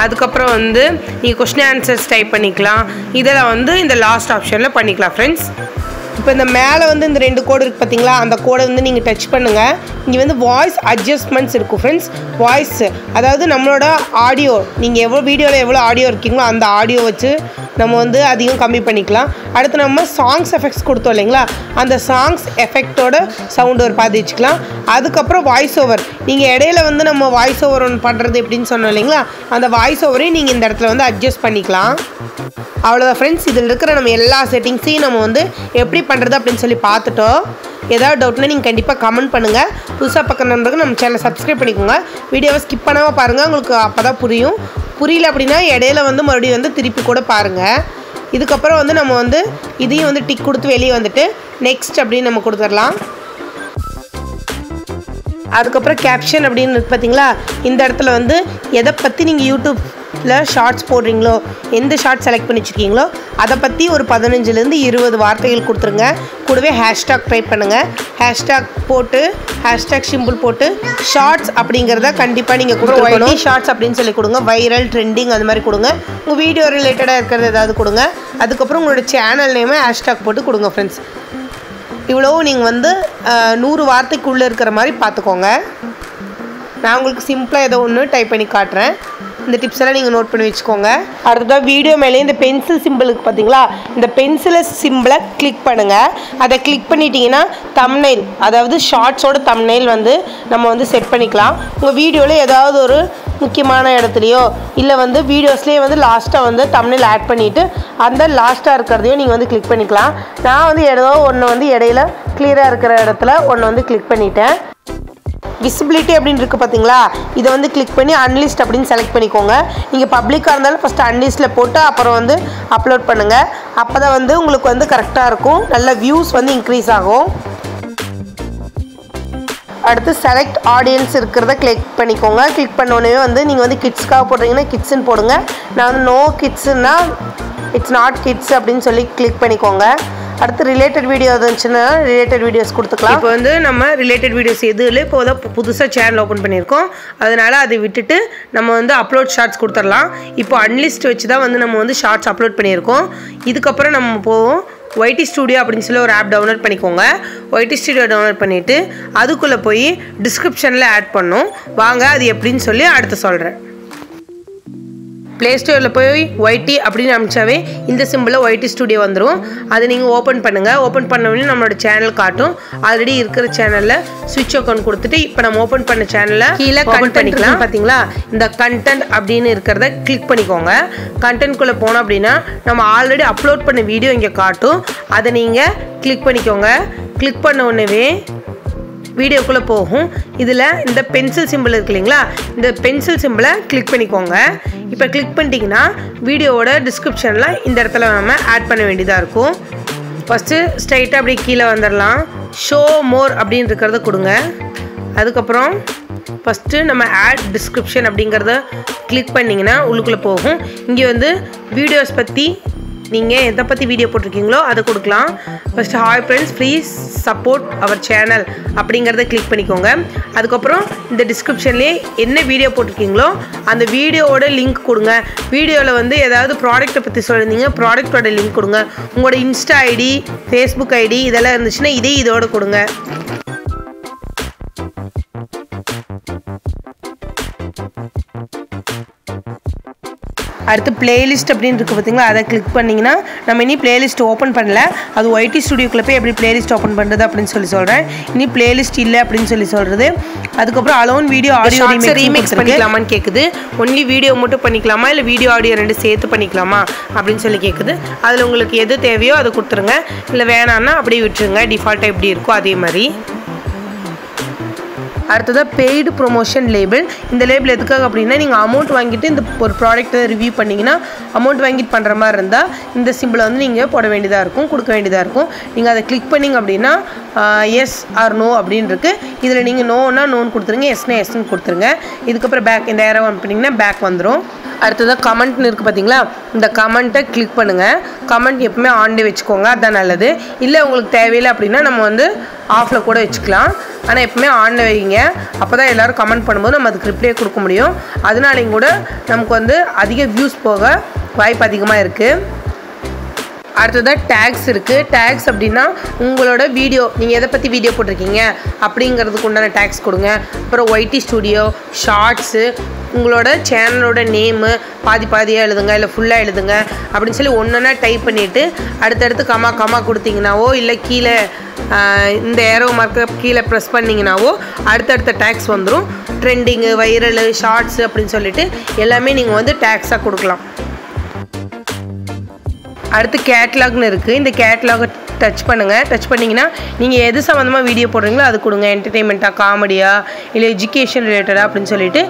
அதுக்கப்புறம் வந்து நீங்கள் கொஸ்டின் ஆன்சர்ஸ் டைப் பண்ணிக்கலாம். இதெல்லாம் வந்து இந்த லாஸ்ட் ஆப்ஷனில் பண்ணிக்கலாம் ஃப்ரெண்ட்ஸ். இப்போ இந்த மேலே வந்து இந்த 2 கோடு இருக்குது பார்த்தீங்களா, அந்த கோடை வந்து நீங்கள் டச் பண்ணுங்கள். இங்கே வந்து வாய்ஸ் அட்ஜஸ்ட்மெண்ட்ஸ் இருக்கும் ஃப்ரெண்ட்ஸ். வாய்ஸ் அதாவது நம்மளோட ஆடியோ, நீங்கள் எவ்வளோ வீடியோவில் எவ்வளோ ஆடியோ இருக்கீங்களோ அந்த ஆடியோ வச்சு நம்ம வந்து அதிகம் கம்மி பண்ணிக்கலாம். அடுத்து நம்ம சாங்ஸ் எஃபெக்ட்ஸ் கொடுத்தோம் இல்லைங்களா, அந்த சாங்ஸ் எஃபெக்டோட சவுண்டு ஒரு பாதி வச்சுக்கலாம். அதுக்கப்புறம் வாய்ஸ் ஓவர், நீங்கள் இடையில வந்து நம்ம வாய்ஸ் ஓவர் ஒன்று பண்ணுறது எப்படின்னு சொன்னோம் இல்லைங்களா, அந்த வாய்ஸ் ஓவரையும் நீங்கள் இந்த இடத்துல வந்து அட்ஜஸ்ட் பண்ணிக்கலாம். அவ்வளோதான் ஃப்ரெண்ட்ஸ். இதில் இருக்கிற நம்ம எல்லா செட்டிங்ஸையும் நம்ம வந்து எப்படி பண்ணுறது அப்படின்னு சொல்லி பார்த்துட்டோம். ஏதாவது டவுட்னா நீங்கள் கண்டிப்பாக கமெண்ட் பண்ணுங்கள். புதுசாக பார்க்குற நண்பர்கள் நம்ம சேனலை சப்ஸ்கிரைப் பண்ணிக்கோங்க. வீடியோவை ஸ்கிப் பண்ணாமல் பாருங்கள், உங்களுக்கு அப்போ தான் புரியும். புரியல அப்படின்னா இடையில வந்து மறுபடியும் வந்து திருப்பி கூட பாருங்கள். இதுக்கப்புறம் வந்து நம்ம வந்து இதையும் வந்து டிக் கொடுத்து வெளியே வந்துட்டு நெக்ஸ்ட் அப்படின்னு நம்ம கொடுத்துடலாம். அதுக்கப்புறம் கேப்ஷன் அப்படின்னு இருக்கு பார்த்தீங்களா, இந்த இடத்துல வந்து எதை பற்றி நீங்கள் யூடியூப்பில் ஷார்ட்ஸ் போடுறீங்களோ, எந்த ஷார்ட் செலக்ட் பண்ணி வச்சுருக்கீங்களோ அதை பற்றி ஒரு 15லேருந்து 20 வார்த்தைகள் கொடுத்துருங்க. கூடவே ஹேஷ்டாக் டைப் பண்ணுங்கள். ஹேஷ்டாக் போட்டு ஹேஷ்டாக் சிம்பிள் போட்டு ஷார்ட்ஸ் அப்படிங்கிறத கண்டிப்பாக நீங்கள் கொடுக்கணும். ஷார்ட்ஸ் அப்படின்னு சொல்லி கொடுங்க. வைரல், ட்ரெண்டிங் அந்த மாதிரி கொடுங்க. உங்கள் வீடியோ ரிலேட்டடாக இருக்கிறது ஏதாவது கொடுங்க. அதுக்கப்புறம் உங்களோட சேனல் நேமை ஹேஷ்டாக் போட்டு கொடுங்க ஃப்ரெண்ட்ஸ். இவ்வளோ நீங்கள் வந்து 100 வார்த்தைக்குள்ளே இருக்கிற மாதிரி பார்த்துக்கோங்க. நான் உங்களுக்கு சிம்பிளாக ஏதோ ஒன்று டைப் பண்ணி காட்டுறேன். இந்த டிப்ஸ் எல்லாம் நீங்கள் நோட் பண்ணி வச்சுக்கோங்க. அடுத்ததாக வீடியோ மேலே இந்த பென்சில் சிம்பிளுக்கு பார்த்தீங்களா, இந்த பென்சிலை சிம்பிளை கிளிக் பண்ணுங்கள். அதை கிளிக் பண்ணிட்டீங்கன்னா தம்ப்நெயில், அதாவது ஷார்ட்ஸோட தம்ப்நெயில் வந்து நம்ம வந்து செட் பண்ணிக்கலாம். உங்கள் வீடியோவில் ஏதாவது ஒரு முக்கியமான இடத்துலையோ இல்லை வந்து வீடியோஸ்லேயே வந்து லாஸ்ட்டாக வந்து தம்ப்நெயில் ஆட் பண்ணிவிட்டு அந்த லாஸ்ட்டாக இருக்கிறதையும் நீங்கள் வந்து கிளிக் பண்ணிக்கலாம். நான் வந்து ஏதோ ஒன்று வந்து இடையில கிளியராக இருக்கிற இடத்துல ஒன்று வந்து கிளிக் பண்ணிட்டேன். விசிபிலிட்டி அப்படின்னு இருக்குது பார்த்தீங்களா, இதை வந்து கிளிக் பண்ணி அன்லிஸ்ட் அப்படின்னு செலக்ட் பண்ணிக்கோங்க. நீங்கள் பப்ளிக்காக இருந்தாலும் ஃபஸ்ட்டு அன்லிஸ்ட்டில் போட்டு அப்புறம் வந்து அப்லோட் பண்ணுங்கள். அப்போ தான் வந்து உங்களுக்கு வந்து கரெக்டாக இருக்கும், நல்ல வியூஸ் வந்து இன்க்ரீஸ் ஆகும். அடுத்து செலக்ட் ஆடியன்ஸ் இருக்கிறத கிளிக் பண்ணிக்கோங்க. கிளிக் பண்ணோடனே வந்து நீங்கள் வந்து கிட்ஸ்க்காக போடுறீங்கன்னா கிட்ஸ்ன்னு போடுங்க. நான் வந்து நோ கிட்ஸுன்னா இட்ஸ் நாட் கிட்ஸ் அப்படின்னு சொல்லி கிளிக் பண்ணிக்கோங்க. அடுத்து ரிலேட்டட் வீடியோ இருந்துச்சுன்னா ரிலேட்டட் வீடியோஸ் கொடுத்துக்கலாம். இப்போ வந்து நம்ம ரிலேட்டட் வீடியோஸ் எதுல இப்போ தான் புதுசாக சேனல் ஓப்பன் பண்ணியிருக்கோம், அதனால் அதை விட்டுட்டு நம்ம வந்து அப்லோட் ஷார்ட்ஸ் கொடுத்துடலாம். இப்போ அன்லிஸ்ட் வச்சு தான் வந்து நம்ம வந்து ஷார்ட்ஸ் அப்லோட் பண்ணியிருக்கோம். இதுக்கப்புறம் நம்ம போவோம் YT ஸ்டுடியோ அப்படின்னு சொல்லி ஒரு ஆப் டவுன்லோட் பண்ணிக்கோங்க. YT ஸ்டுடியோ டவுன்லோட் பண்ணிவிட்டு அதுக்குள்ளே போய் டிஸ்கிரிப்ஷனில் ஆட் பண்ணோம். வாங்க அது எப்படின்னு சொல்லி அடுத்து சொல்கிறேன். ப்ளே ஸ்டோரில் போய் YT அப்படின்னு அனுப்பிச்சாவே இந்த சிம்பிளில் YT ஸ்டுடியோ வந்துடும். அதை நீங்கள் ஓப்பன் பண்ணுங்கள். ஓப்பன் பண்ணோடனே நம்மளோட சேனல் காட்டும். ஆல்ரெடி இருக்கிற சேனலில் ஸ்விட்ச் அக்கௌண்ட் கொடுத்துட்டு இப்போ நம்ம ஓப்பன் பண்ண சேனலில் கீழே கனெக்ட் பண்ணிக்கலாம். பார்த்தீங்களா, இந்த கண்டென்ட் அப்படின்னு இருக்கிறத கிளிக் பண்ணிக்கோங்க. கண்டென்ட்குள்ளே போனோம் அப்படின்னா நம்ம ஆல்ரெடி அப்லோட் பண்ண வீடியோ இங்கே காட்டும். அதை நீங்கள் கிளிக் பண்ணிக்கோங்க. கிளிக் பண்ண உடனே வீடியோக்குள்ளே போகும். இதில் இந்த பென்சில் சிம்பிள் இருக்கு இல்லைங்களா, இந்த பென்சில் சிம்பிளை கிளிக் பண்ணிக்கோங்க. இப்போ கிளிக் பண்ணிட்டீங்கன்னா வீடியோவோட டிஸ்கிரிப்ஷனில் இந்த இடத்துல நம்ம ஆட் பண்ண வேண்டியதாக இருக்கும். ஃபஸ்ட்டு ஸ்ட்ரைட்டாக அப்படி கீழே வந்துடலாம். ஷோ மோர் அப்படின்னு இருக்கிறத கொடுங்க. அதுக்கப்புறம் ஃபஸ்ட்டு நம்ம ஆட் டிஸ்கிரிப்ஷன் அப்படிங்கிறத கிளிக் பண்ணிங்கன்னா உள்ளுக்குள்ளே போகும். இங்கே வந்து வீடியோஸ் பற்றி நீங்கள் எதை பற்றி வீடியோ போட்டிருக்கீங்களோ அதை கொடுக்கலாம். First hi friends please support our channel அப்படிங்கிறத கிளிக் பண்ணிக்கோங்க. அதுக்கப்புறம் இந்த டிஸ்கிரிப்ஷன்லேயே என்ன வீடியோ போட்டிருக்கீங்களோ அந்த வீடியோவோட லிங்க் கொடுங்க. வீடியோவில் வந்து ஏதாவது ப்ராடக்ட்டை பற்றி சொல்லியிருந்தீங்க, ப்ராடக்டோட லிங்க் கொடுங்க. உங்களோட இன்ஸ்டா ஐடி, ஃபேஸ்புக் ஐடி இதெல்லாம் இருந்துச்சுன்னா இதோட கொடுங்க. அடுத்து பிளேலிஸ்ட் அப்படின்னு இருக்குது பார்த்தீங்களா, அதை கிளிக் பண்ணிங்கன்னா நம்ம இனி பிளேலிஸ்ட் ஓப்பன் பண்ணல, அது ஒய்டி ஸ்டுடியோக்குள்ளே போய் எப்படி பிளேலிஸ்ட் ஓப்பன் பண்ணுறது அப்படின்னு சொல்கிறேன். இனி பிளேலிஸ்ட் இல்லை அப்படின்னு சொல்கிறது. அதுக்கப்புறம் அலோன் வீடியோ ஆடியோ ரீமிக்ஸ் பண்ணிக்கலாமான்னு கேட்குது. ஒன்லி வீடியோ மட்டும் பண்ணிக்கலாமா இல்லை வீடியோ ஆடியோ ரெண்டு சேர்த்து பண்ணிக்கலாமா அப்படின்னு சொல்லி கேட்குது. அதில் உங்களுக்கு எது தேவையோ அதை கொடுத்துருங்க, இல்லை வேணான்னா அப்படியே விட்டுருங்க, டிஃபால்ட்டாக எப்படி இருக்கோ அதே மாதிரி. அடுத்ததாக பெய்டு ப்ரொமோஷன் லேபிள். இந்த லேபிள் எதுக்காக அப்படின்னா நீங்கள் அமௌண்ட் வாங்கிட்டு இந்த ஒரு ப்ராடக்ட்டை ரிவ்யூ பண்ணிங்கன்னா அமௌண்ட் வாங்கிட்டு பண்ணுற மாதிரி இருந்தால் இந்த சிம்பிளை வந்து நீங்கள் போட வேண்டியதாக இருக்கும், கொடுக்க வேண்டியதாக இருக்கும். நீங்கள் அதை கிளிக் பண்ணிங்க அப்படின்னா எஸ் ஆர் நோ அப்படின்னு இருக்குது. இதில் நீங்கள் நோன்னா நோன்னு கொடுத்துருங்க, எஸ்னா எஸ்ன்னு கொடுத்துருங்க. இதுக்கப்புறம் பேக் இந்த ஏரோ பண்ணிங்கன்னா பேக் வந்துடும். அடுத்ததாக கமெண்ட்னு இருக்குது பார்த்தீங்களா, இந்த கமெண்ட்டை கிளிக் பண்ணுங்கள். கமெண்ட் எப்பவுமே ஆன்லேயே வச்சுக்கோங்க, அதுதான் நல்லது. இல்லை உங்களுக்கு தேவையில்லை அப்படின்னா நம்ம வந்து ஆஃபில் கூட வச்சுக்கலாம். ஆனால் எப்பவுமே ஆனில் வைங்க, அப்போ தான் எல்லோரும் கமெண்ட் பண்ணும்போது நம்ம அதுக்கு ரிப்ளை கொடுக்க முடியும். அதனாலையும் கூட நமக்கு வந்து அதிக வியூஸ் போக வாய்ப்பு அதிகமாக இருக்குது. அடுத்ததாக டேக்ஸ் இருக்குது. டேக்ஸ் அப்படின்னா உங்களோட வீடியோ நீங்கள் எதை பற்றி வீடியோ போட்டிருக்கீங்க அப்படிங்கிறதுக்கு உண்டான டேக்ஸ் கொடுங்க. அப்புறம் ஒய்டி ஸ்டுடியோ, ஷார்ட்ஸு, உங்களோட சேனலோட நேமு பாதியாக எழுதுங்க, இல்லை ஃபுல்லாக எழுதுங்க அப்படின்னு சொல்லி ஒன்றா டைப் பண்ணிவிட்டு அடுத்தடுத்து கமா கொடுத்தீங்கன்னாவோ இல்லை கீழே இந்த ஏரோ மார்க்கை கீழே ப்ரெஸ் பண்ணிங்கனாவோ அடுத்தடுத்த டேக்ஸ் வந்துடும். ட்ரெண்டிங்கு, வைரலு, ஷார்ட்ஸு அப்படின்னு சொல்லிட்டு எல்லாமே நீங்கள் வந்து டேக்ஸாக கொடுக்கலாம். அடுத்து கேட்லாக்னு இருக்குது. இந்த கேட்லாகை டச் பண்ணுங்கள். டச் பண்ணிங்கன்னா நீங்கள் எது சம்மந்தமாக வீடியோ போடுறீங்களோ அது கொடுங்க. என்டர்டெயின்மெண்ட்டாக, காமெடியாக, இல்லை எஜுகேஷன் ரிலேட்டடாக அப்படின்னு சொல்லிட்டு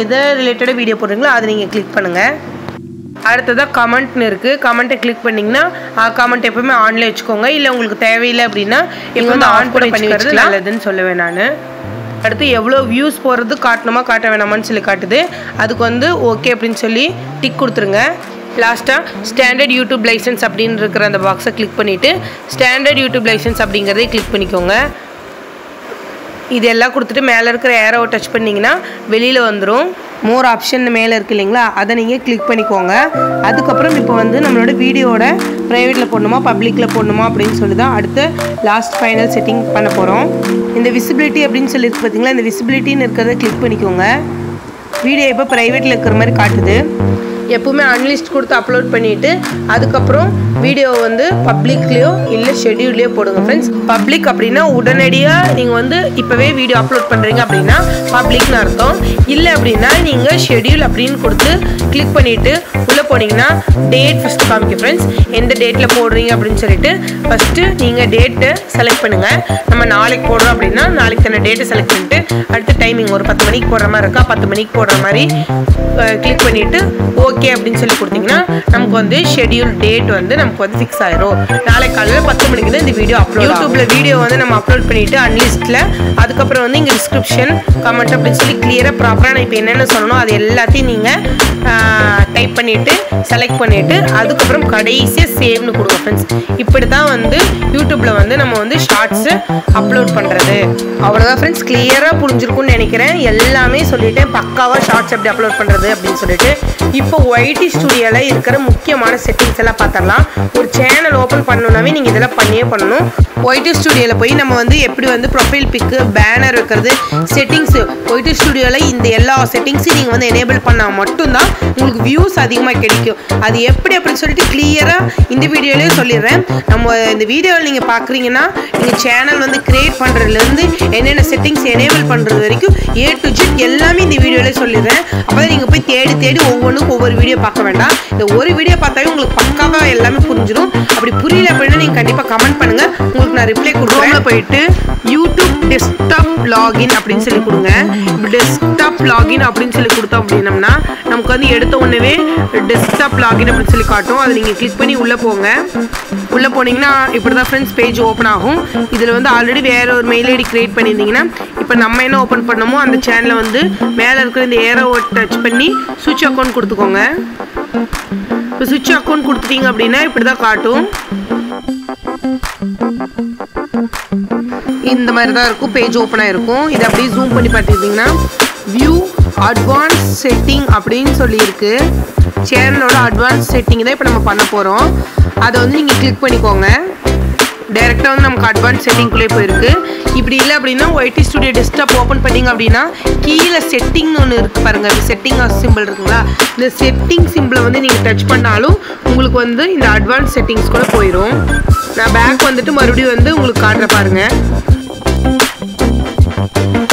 எதை ரிலேட்டடாக வீடியோ போடுறீங்களோ அதை நீங்கள் கிளிக் பண்ணுங்கள். அடுத்ததாக கமெண்ட்னு இருக்குது. கமெண்ட்டை கிளிக் பண்ணிங்கன்னா கமெண்ட் எப்போவுமே ஆன்லேயே வச்சுக்கோங்க. இல்லை உங்களுக்கு தேவையில்லை அப்படின்னா நீங்கள் வந்து ஆன் பண்ணி வச்சுக்கிறது நல்லதுன்னு சொல்லுவேன் நான். அடுத்து எவ்வளோ வியூஸ் போகிறது காட்டணுமா காட்ட வேணாமான்னு சொல்லி காட்டுது. அதுக்கு வந்து ஓகே அப்படின்னு சொல்லி டிக் கொடுத்துருங்க. லாஸ்ட்டாக ஸ்டாண்டர்ட் யூடியூப் லைசன்ஸ் அப்படின்னு இருக்கிற அந்த பாக்ஸை கிளிக் பண்ணிவிட்டு ஸ்டாண்டர்ட் யூடியூப் லைசன்ஸ் அப்படிங்கிறதே கிளிக் பண்ணிக்கோங்க. இதெல்லாம் கொடுத்துட்டு மேலே இருக்கிற ஏரோவை டச் பண்ணிங்கன்னா வெளியில் வந்துடும். மோர் ஆப்ஷன் மேலே இருக்குது இல்லைங்களா, அதை நீங்கள் கிளிக் பண்ணிக்கோங்க. அதுக்கப்புறம் இப்போ வந்து நம்மளோட வீடியோட ப்ரைவேட்டில் போடணுமா பப்ளிக்கில் போடணுமா அப்படின்னு சொல்லி தான் அடுத்து லாஸ்ட் ஃபைனல் செட்டிங் பண்ண போகிறோம். இந்த விசிபிலிட்டி அப்படின்னு சொல்லியிருக்கு பார்த்தீங்களா, இந்த விசிபிலிட்டின்னு இருக்கிறத கிளிக் பண்ணிக்கோங்க. வீடியோ இப்போ ப்ரைவேட்டில் இருக்கிற மாதிரி காட்டுது. எப்பவுமே அன்லிஸ்ட் கொடுத்து அப்லோட் பண்ணிவிட்டு அதுக்கப்புறம் வீடியோ வந்து பப்ளிக்லேயோ இல்லை ஷெட்யூல்லையோ போடுங்க ஃப்ரெண்ட்ஸ். பப்ளிக் அப்படின்னா உடனடியாக நீங்கள் வந்து இப்போவே வீடியோ அப்லோட் பண்ணுறீங்க அப்படின்னா பப்ளிக்னு அர்த்தம். இல்லை அப்படின்னா நீங்கள் ஷெட்யூல் அப்படின்னு கொடுத்து கிளிக் பண்ணிவிட்டு உள்ளே போனீங்கன்னா டேட் ஃபஸ்ட்டு காமிக்க ஃப்ரெண்ட்ஸ். எந்த டேட்டில் போடுறீங்க அப்படின்னு சொல்லிட்டு ஃபஸ்ட்டு நீங்கள் டேட்டை செலக்ட் பண்ணுங்கள். நம்ம நாளைக்கு போடுறோம் அப்படின்னா நாளைக்கு அந்த டேட்டை செலக்ட் பண்ணிவிட்டு அடுத்த டைமிங் ஒரு 10 மணிக்கு போடுற மாதிரி இருக்கா 10 மணிக்கு போடுற மாதிரி கிளிக் பண்ணிவிட்டு ஓகே அப்படின்னு சொல்லி கொடுத்தீங்கன்னா நமக்கு வந்து ஷெட்யூல் டேட் வந்து நமக்கு வந்து ஃபிக்ஸ் ஆயிரும். நாளைக்கு காலையில் 10 மணிக்கு தான் இந்த வீடியோ அப்லோட். யூடியூப்ல வீடியோ வந்து நம்ம அப்லோட் பண்ணிட்டு அன்லிஸ்ட்டில் அதுக்கப்புறம் வந்து இங்கே டிஸ்கிரிப்ஷன் கமெண்ட் அப்படின்னு சொல்லி கிளியராக ப்ராப்பராக நான் இப்போ என்னென்ன சொல்லணும் அது எல்லாத்தையும் நீங்கள் டைப் பண்ணிவிட்டு செலக்ட் பண்ணிவிட்டு அதுக்கப்புறம் கடைசியாக சேவ்னு கொடுங்க ஃப்ரெண்ட்ஸ். இப்படி தான் வந்து யூடியூப்பில் வந்து நம்ம வந்து ஷார்ட்ஸு அப்லோட் பண்ணுறது. அவ்வளோதான் ஃப்ரெண்ட்ஸ், கிளியராக புரிஞ்சிருக்கும்னு நினைக்கிறேன். எல்லாமே சொல்லிவிட்டேன் பக்காவாக ஷார்ட்ஸ் எப்படி அப்லோட் பண்ணுறது அப்படின்னு சொல்லிட்டு. இப்போ ஒய்டி ஸ்டுடியோவில் இருக்கிற முக்கியமான செட்டிங்ஸ் எல்லாம் பார்த்துடலாம். ஒரு சேனல் ஓப்பன் பண்ணணுன்னாவே நீங்கள் இதெல்லாம் பண்ணியே பண்ணணும். ஒய்டி ஸ்டுடியோவில் போய் நம்ம வந்து எப்படி வந்து ப்ரொஃபைல் பிக்கு, பேனர் வைக்கிறது, செட்டிங்ஸு ஒய்டி ஸ்டுடியோவில் இந்த எல்லா செட்டிங்ஸையும் நீங்கள் வந்து எனேபிள் பண்ணால் மட்டும்தான் உங்களுக்கு வியூஸ் அதிகமாக கிடைக்கும். அது எப்படி அப்படின்னு சொல்லிட்டு கிளியராக இந்த வீடியோலேயே சொல்லிடுறேன். நம்ம இந்த வீடியோவில் நீங்கள் பார்க்குறீங்கன்னா நீங்கள் சேனல் வந்து கிரியேட் பண்ணுறதுலேருந்து என்னென்ன செட்டிங்ஸ் எனேபிள் பண்ணுறது வரைக்கும் A to Z எல்லாமே இந்த வீடியோலேயே சொல்லிடுறேன். அப்போ தான் நீங்கள் போய் தேடி ஒவ்வொன்றுக்கும் ஒவ்வொரு வீடியோ பார்க்க வேண்டாம். இந்த ஒரு வீடியோ பார்த்தாவே உங்களுக்கு பக்காவாக எல்லாமே புரிஞ்சிடும். அப்படி புரியல அப்படின்னா நீங்கள் கண்டிப்பாக கமெண்ட் பண்ணுங்கள், உங்களுக்கு நான் ரிப்ளை கொடுக்குறேன். போயிட்டு யூடியூப் டெஸ்க்டாப் லாகின் அப்படின்னு சொல்லி கொடுங்க. இப்போ டெஸ்க்டாப் லாகின் அப்படின்னு சொல்லி கொடுத்தோம் அப்படின்னம்னா நமக்கு வந்து எடுத்த உடனே டெஸ்க்டாப் லாகின் அப்படின்னு சொல்லி காட்டும். அதை நீங்கள் கிளிக் பண்ணி உள்ளே போங்க. உள்ளே போனீங்கன்னா இப்படி தான் ஃப்ரெண்ட்ஸ் பேஜ் ஓப்பன் ஆகும். இதில் வந்து ஆல்ரெடி வேறு ஒரு மெயில் ஐடி கிரியேட் பண்ணியிருந்தீங்கன்னா இப்போ நம்ம என்ன ஓப்பன் பண்ணமோ அந்த சேனலை வந்து மேலே இருக்கிற இந்த ஏரோவை டச் பண்ணி சுவிட்ச் அக்கௌண்ட் கொடுத்துக்கோங்க. இப்போ சுவிட்ச் அக்கௌண்ட் கொடுத்துட்டீங்க அப்படின்னா இப்படி தான் காட்டும். இந்த மாதிரி தான் இருக்கும், பேஜ் ஓப்பனாக இருக்கும். இதை அப்படியே ஜூம் பண்ணி பார்த்துக்கிட்டிங்கன்னா வியூ அட்வான்ஸ் செட்டிங் அப்படின்னு சொல்லியிருக்கு. சேனலோட அட்வான்ஸ் செட்டிங் தான் இப்போ நம்ம பண்ண போகிறோம். அதை வந்து நீங்கள் கிளிக் பண்ணிக்கோங்க. டைரெக்டாக வந்து நமக்கு அட்வான்ஸ் செட்டிங்குள்ளே போயிருக்கு. இப்படி இல்லை அப்படின்னா ஒய்டி ஸ்டுடியோ டெஸ்க்டாப் ஓப்பன் பண்ணிங்க அப்படின்னா கீழே செட்டிங்னு ஒன்று இருக்குது பாருங்கள். செட்டிங் சிம்பிள் இருக்குங்களா, இந்த செட்டிங் சிம்பிளை வந்து நீங்கள் டச் பண்ணாலும் உங்களுக்கு வந்து இந்த அட்வான்ஸ் செட்டிங்ஸ் கூட போயிடும். நான் பேக் வந்துட்டு மறுபடியும் வந்து உங்களுக்கு காட்டுற பாருங்கள்.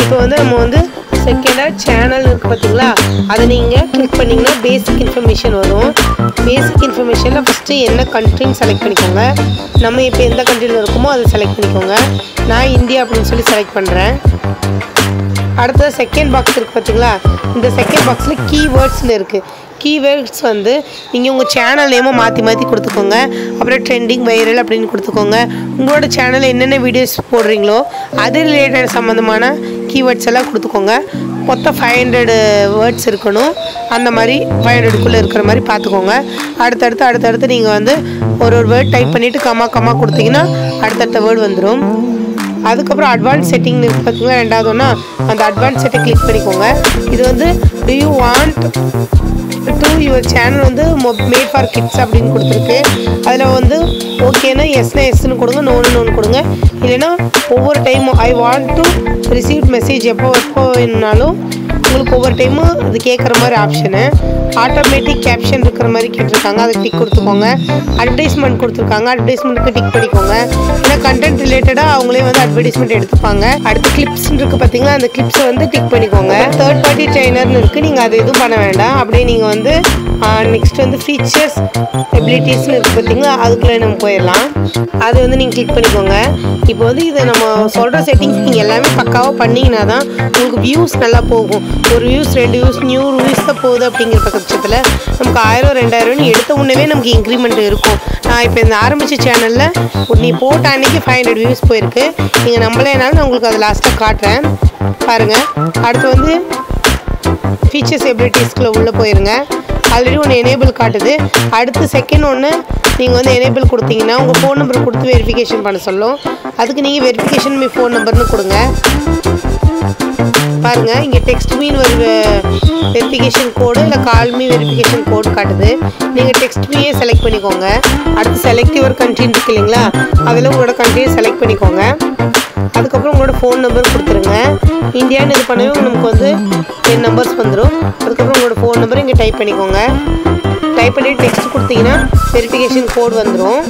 இப்போ வந்து நம்ம வந்து செகண்டாக சேனல் இருக்குது பார்த்தீங்களா, அதை நீங்கள் கிளிக் பண்ணிங்கன்னா பேசிக் இன்ஃபர்மேஷன் வரும். பேசிக் இன்ஃபர்மேஷனில் ஃபஸ்ட்டு என்ன கண்ட்ரின்னு செலக்ட் பண்ணிக்கோங்க. நம்ம இப்போ எந்த கண்ட்ரியில் இருக்கோமோ அதை செலக்ட் பண்ணிக்கோங்க. நான் இந்தியா அப்படின்னு சொல்லி செலக்ட் பண்ணுறேன். அடுத்தது செகண்ட் பாக்ஸ் இருக்குது பார்த்தீங்களா, இந்த செகண்ட் பாக்ஸில் கீவேர்ட்ஸ்னு இருக்குது. கீவேர்ட்ஸ் வந்து நீங்கள் உங்கள் சேனல் நேமை மாற்றி மாற்றி கொடுத்துக்கோங்க. அப்புறம் ட்ரெண்டிங், வைரல் அப்படின்னு கொடுத்துக்கோங்க. உங்களோட சேனலில் என்னென்ன வீடியோஸ் போடுறீங்களோ அது ரிலேட்டட் சம்மந்தமான கீவேர்ட்ஸ் எல்லாம் கொடுத்துக்கோங்க. மொத்தம் 500 வேர்ட்ஸ் இருக்கணும். அந்த மாதிரி 500க்குள்ளே இருக்கிற மாதிரி பார்த்துக்கோங்க. அடுத்தடுத்து நீங்கள் வந்து ஒரு வேர்ட் டைப் பண்ணிவிட்டு கம்மா கொடுத்தீங்கன்னா அடுத்தடுத்த வேர்டு வந்துடும். அதுக்கப்புறம் அட்வான்ஸ் செட்டிங் இருக்குது பார்த்தீங்கன்னா, ரெண்டாவது ஒன்றா அந்த அட்வான்ஸ் செட்டை கிளிக் பண்ணிக்கோங்க. இது வந்து to you want to your channel வந்து மேட் ஃபார் கிட்ஸ் அப்படின்னு கொடுத்துருக்கு. அதில் வந்து ஓகேனா எஸ்னா எஸ்ன்னு கொடுங்க, நோன்னு கொடுங்க. இல்லைன்னா ஒவ்வொரு டைமும் I want to receive message எப்போ வேணுனாலும் உங்களுக்கு ஒவ்வொரு டைமும் அது கேட்குற மாதிரி ஆப்ஷனு. ஆட்டோமேட்டிக் கேப்ஷன் இருக்கிற மாதிரி கேட்டிருக்காங்க, அதை டிக் கொடுத்துக்கோங்க. அட்வர்டைஸ்மெண்ட் கொடுத்துருக்காங்க, அட்வர்டைஸ்மெண்ட்டுக்கு டிக் பண்ணிக்கோங்க. ஏன்னா கண்டென்ட் ரிலேட்டடாக அவங்களே வந்து அட்வர்டைஸ்மெண்ட் எடுத்துப்பாங்க. அடுத்து கிளிப்ஸ் இருக்குது பார்த்தீங்களா, அந்த கிளிப்ஸை வந்து டிக் பண்ணிக்கோங்க. தேர்ட் பார்ட்டி ட்ரெய்னர்னு இருக்குது, நீங்கள் அது எதுவும் பண்ண வேண்டாம். அப்படியே நீங்கள் வந்து நெக்ஸ்ட் வந்து ஃபீச்சர்ஸ் எபிலிட்டிஸ்னு இருக்குது பார்த்தீங்களா, அதுக்குள்ளே நம்ம போயிடலாம். அது வந்து நீங்கள் கிளிக் பண்ணிக்கோங்க. இப்போ வந்து இதை நம்ம சொல்கிற செட்டிங்ஸ் நீங்கள் எல்லாமே பக்காவாக பண்ணிங்கன்னா தான் உங்களுக்கு வியூஸ் நல்லா போகும். ஒரு வியூஸ் 2 வியூஸ் நியூ வியூஸ் தான் போகுது அப்படிங்கிற பட்சத்தில் நமக்கு 1000 2000 எடுத்த உடனே நமக்கு இன்க்ரிமெண்ட் இருக்கும். நான் இப்போ இந்த ஆரம்பித்த சேனலில் நீ போட்ட அன்றைக்கி 500 வியூஸ் போயிருக்கு. நீங்கள் நம்மளேனாலும் நான் உங்களுக்கு அதை லாஸ்ட்டாக காட்டுறேன் பாருங்கள். அடுத்து வந்து ஃபீச்சர்ஸ் எபிலிட்டிஸ்க்குள்ளே உள்ளே போயிருங்க. ஆல்ரெடி ஒன்று எனேபிள் காட்டுது. அடுத்து செகண்ட் ஒன்று நீங்கள் வந்து எனேபிள் கொடுத்தீங்கன்னா உங்கள் ஃபோன் நம்பர் கொடுத்து வெரிஃபிகேஷன் பண்ண சொல்லும். அதுக்கு நீங்கள் வெரிஃபிகேஷன் மீ ஃபோன் நம்பர்னு கொடுங்க. பாருங்கள், இங்கே டெக்ஸ்ட் மீன் ஒரு வெரிஃபிகேஷன் கோடு இல்லை கால் மீ வெரிஃபிகேஷன் கோடு காட்டுது. நீங்கள் டெக்ஸ்ட் மீயே செலக்ட் பண்ணிக்கோங்க. அடுத்து செலக்ட் யுவர் கண்ட்ரின்னு இருக்கு இல்லைங்களா, அதில் உங்களோட கண்ட்ரியை செலக்ட் பண்ணிக்கோங்க. அதுக்கப்புறம் உங்களோட ஃபோன் நம்பர் கொடுத்துருங்க. இந்தியான்னு இது பண்ணவே நமக்கு வந்து 10 நம்பர்ஸ் வந்துடும். அதுக்கப்புறம் உங்களோட ஃபோன் நம்பர் இங்கே டைப் பண்ணிக்கோங்க. டைப் பண்ணிவிட்டு டெக்ஸ்ட் கொடுத்தீங்கன்னா வெரிஃபிகேஷன் கோட் வந்துடும்.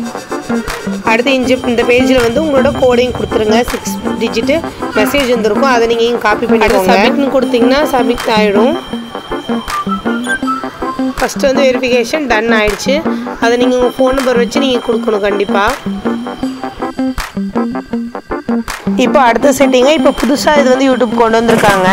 அடுத்து இந்த பேஜில் வந்து உங்களோட கோடையும் கொடுத்துருங்க. 6 டிஜிட்டு மெசேஜ் வந்துருக்கும், அதை நீங்கள் இங்கே காப்பி பண்ணிக்கோங்க. சப்மிட்னு கொடுத்தீங்கன்னா சப்மிட் ஆகிடும். ஃபஸ்ட்டு வந்து வெரிஃபிகேஷன் டன் ஆகிடுச்சு. அதை நீங்கள் உங்கள் ஃபோன் நம்பர் வச்சு நீங்கள் கொடுக்கணும் கண்டிப்பாக. இப்போ அடுத்த செட்டிங்க, இப்போ புதுசாக இது வந்து யூடியூப் கொண்டு வந்திருக்காங்க.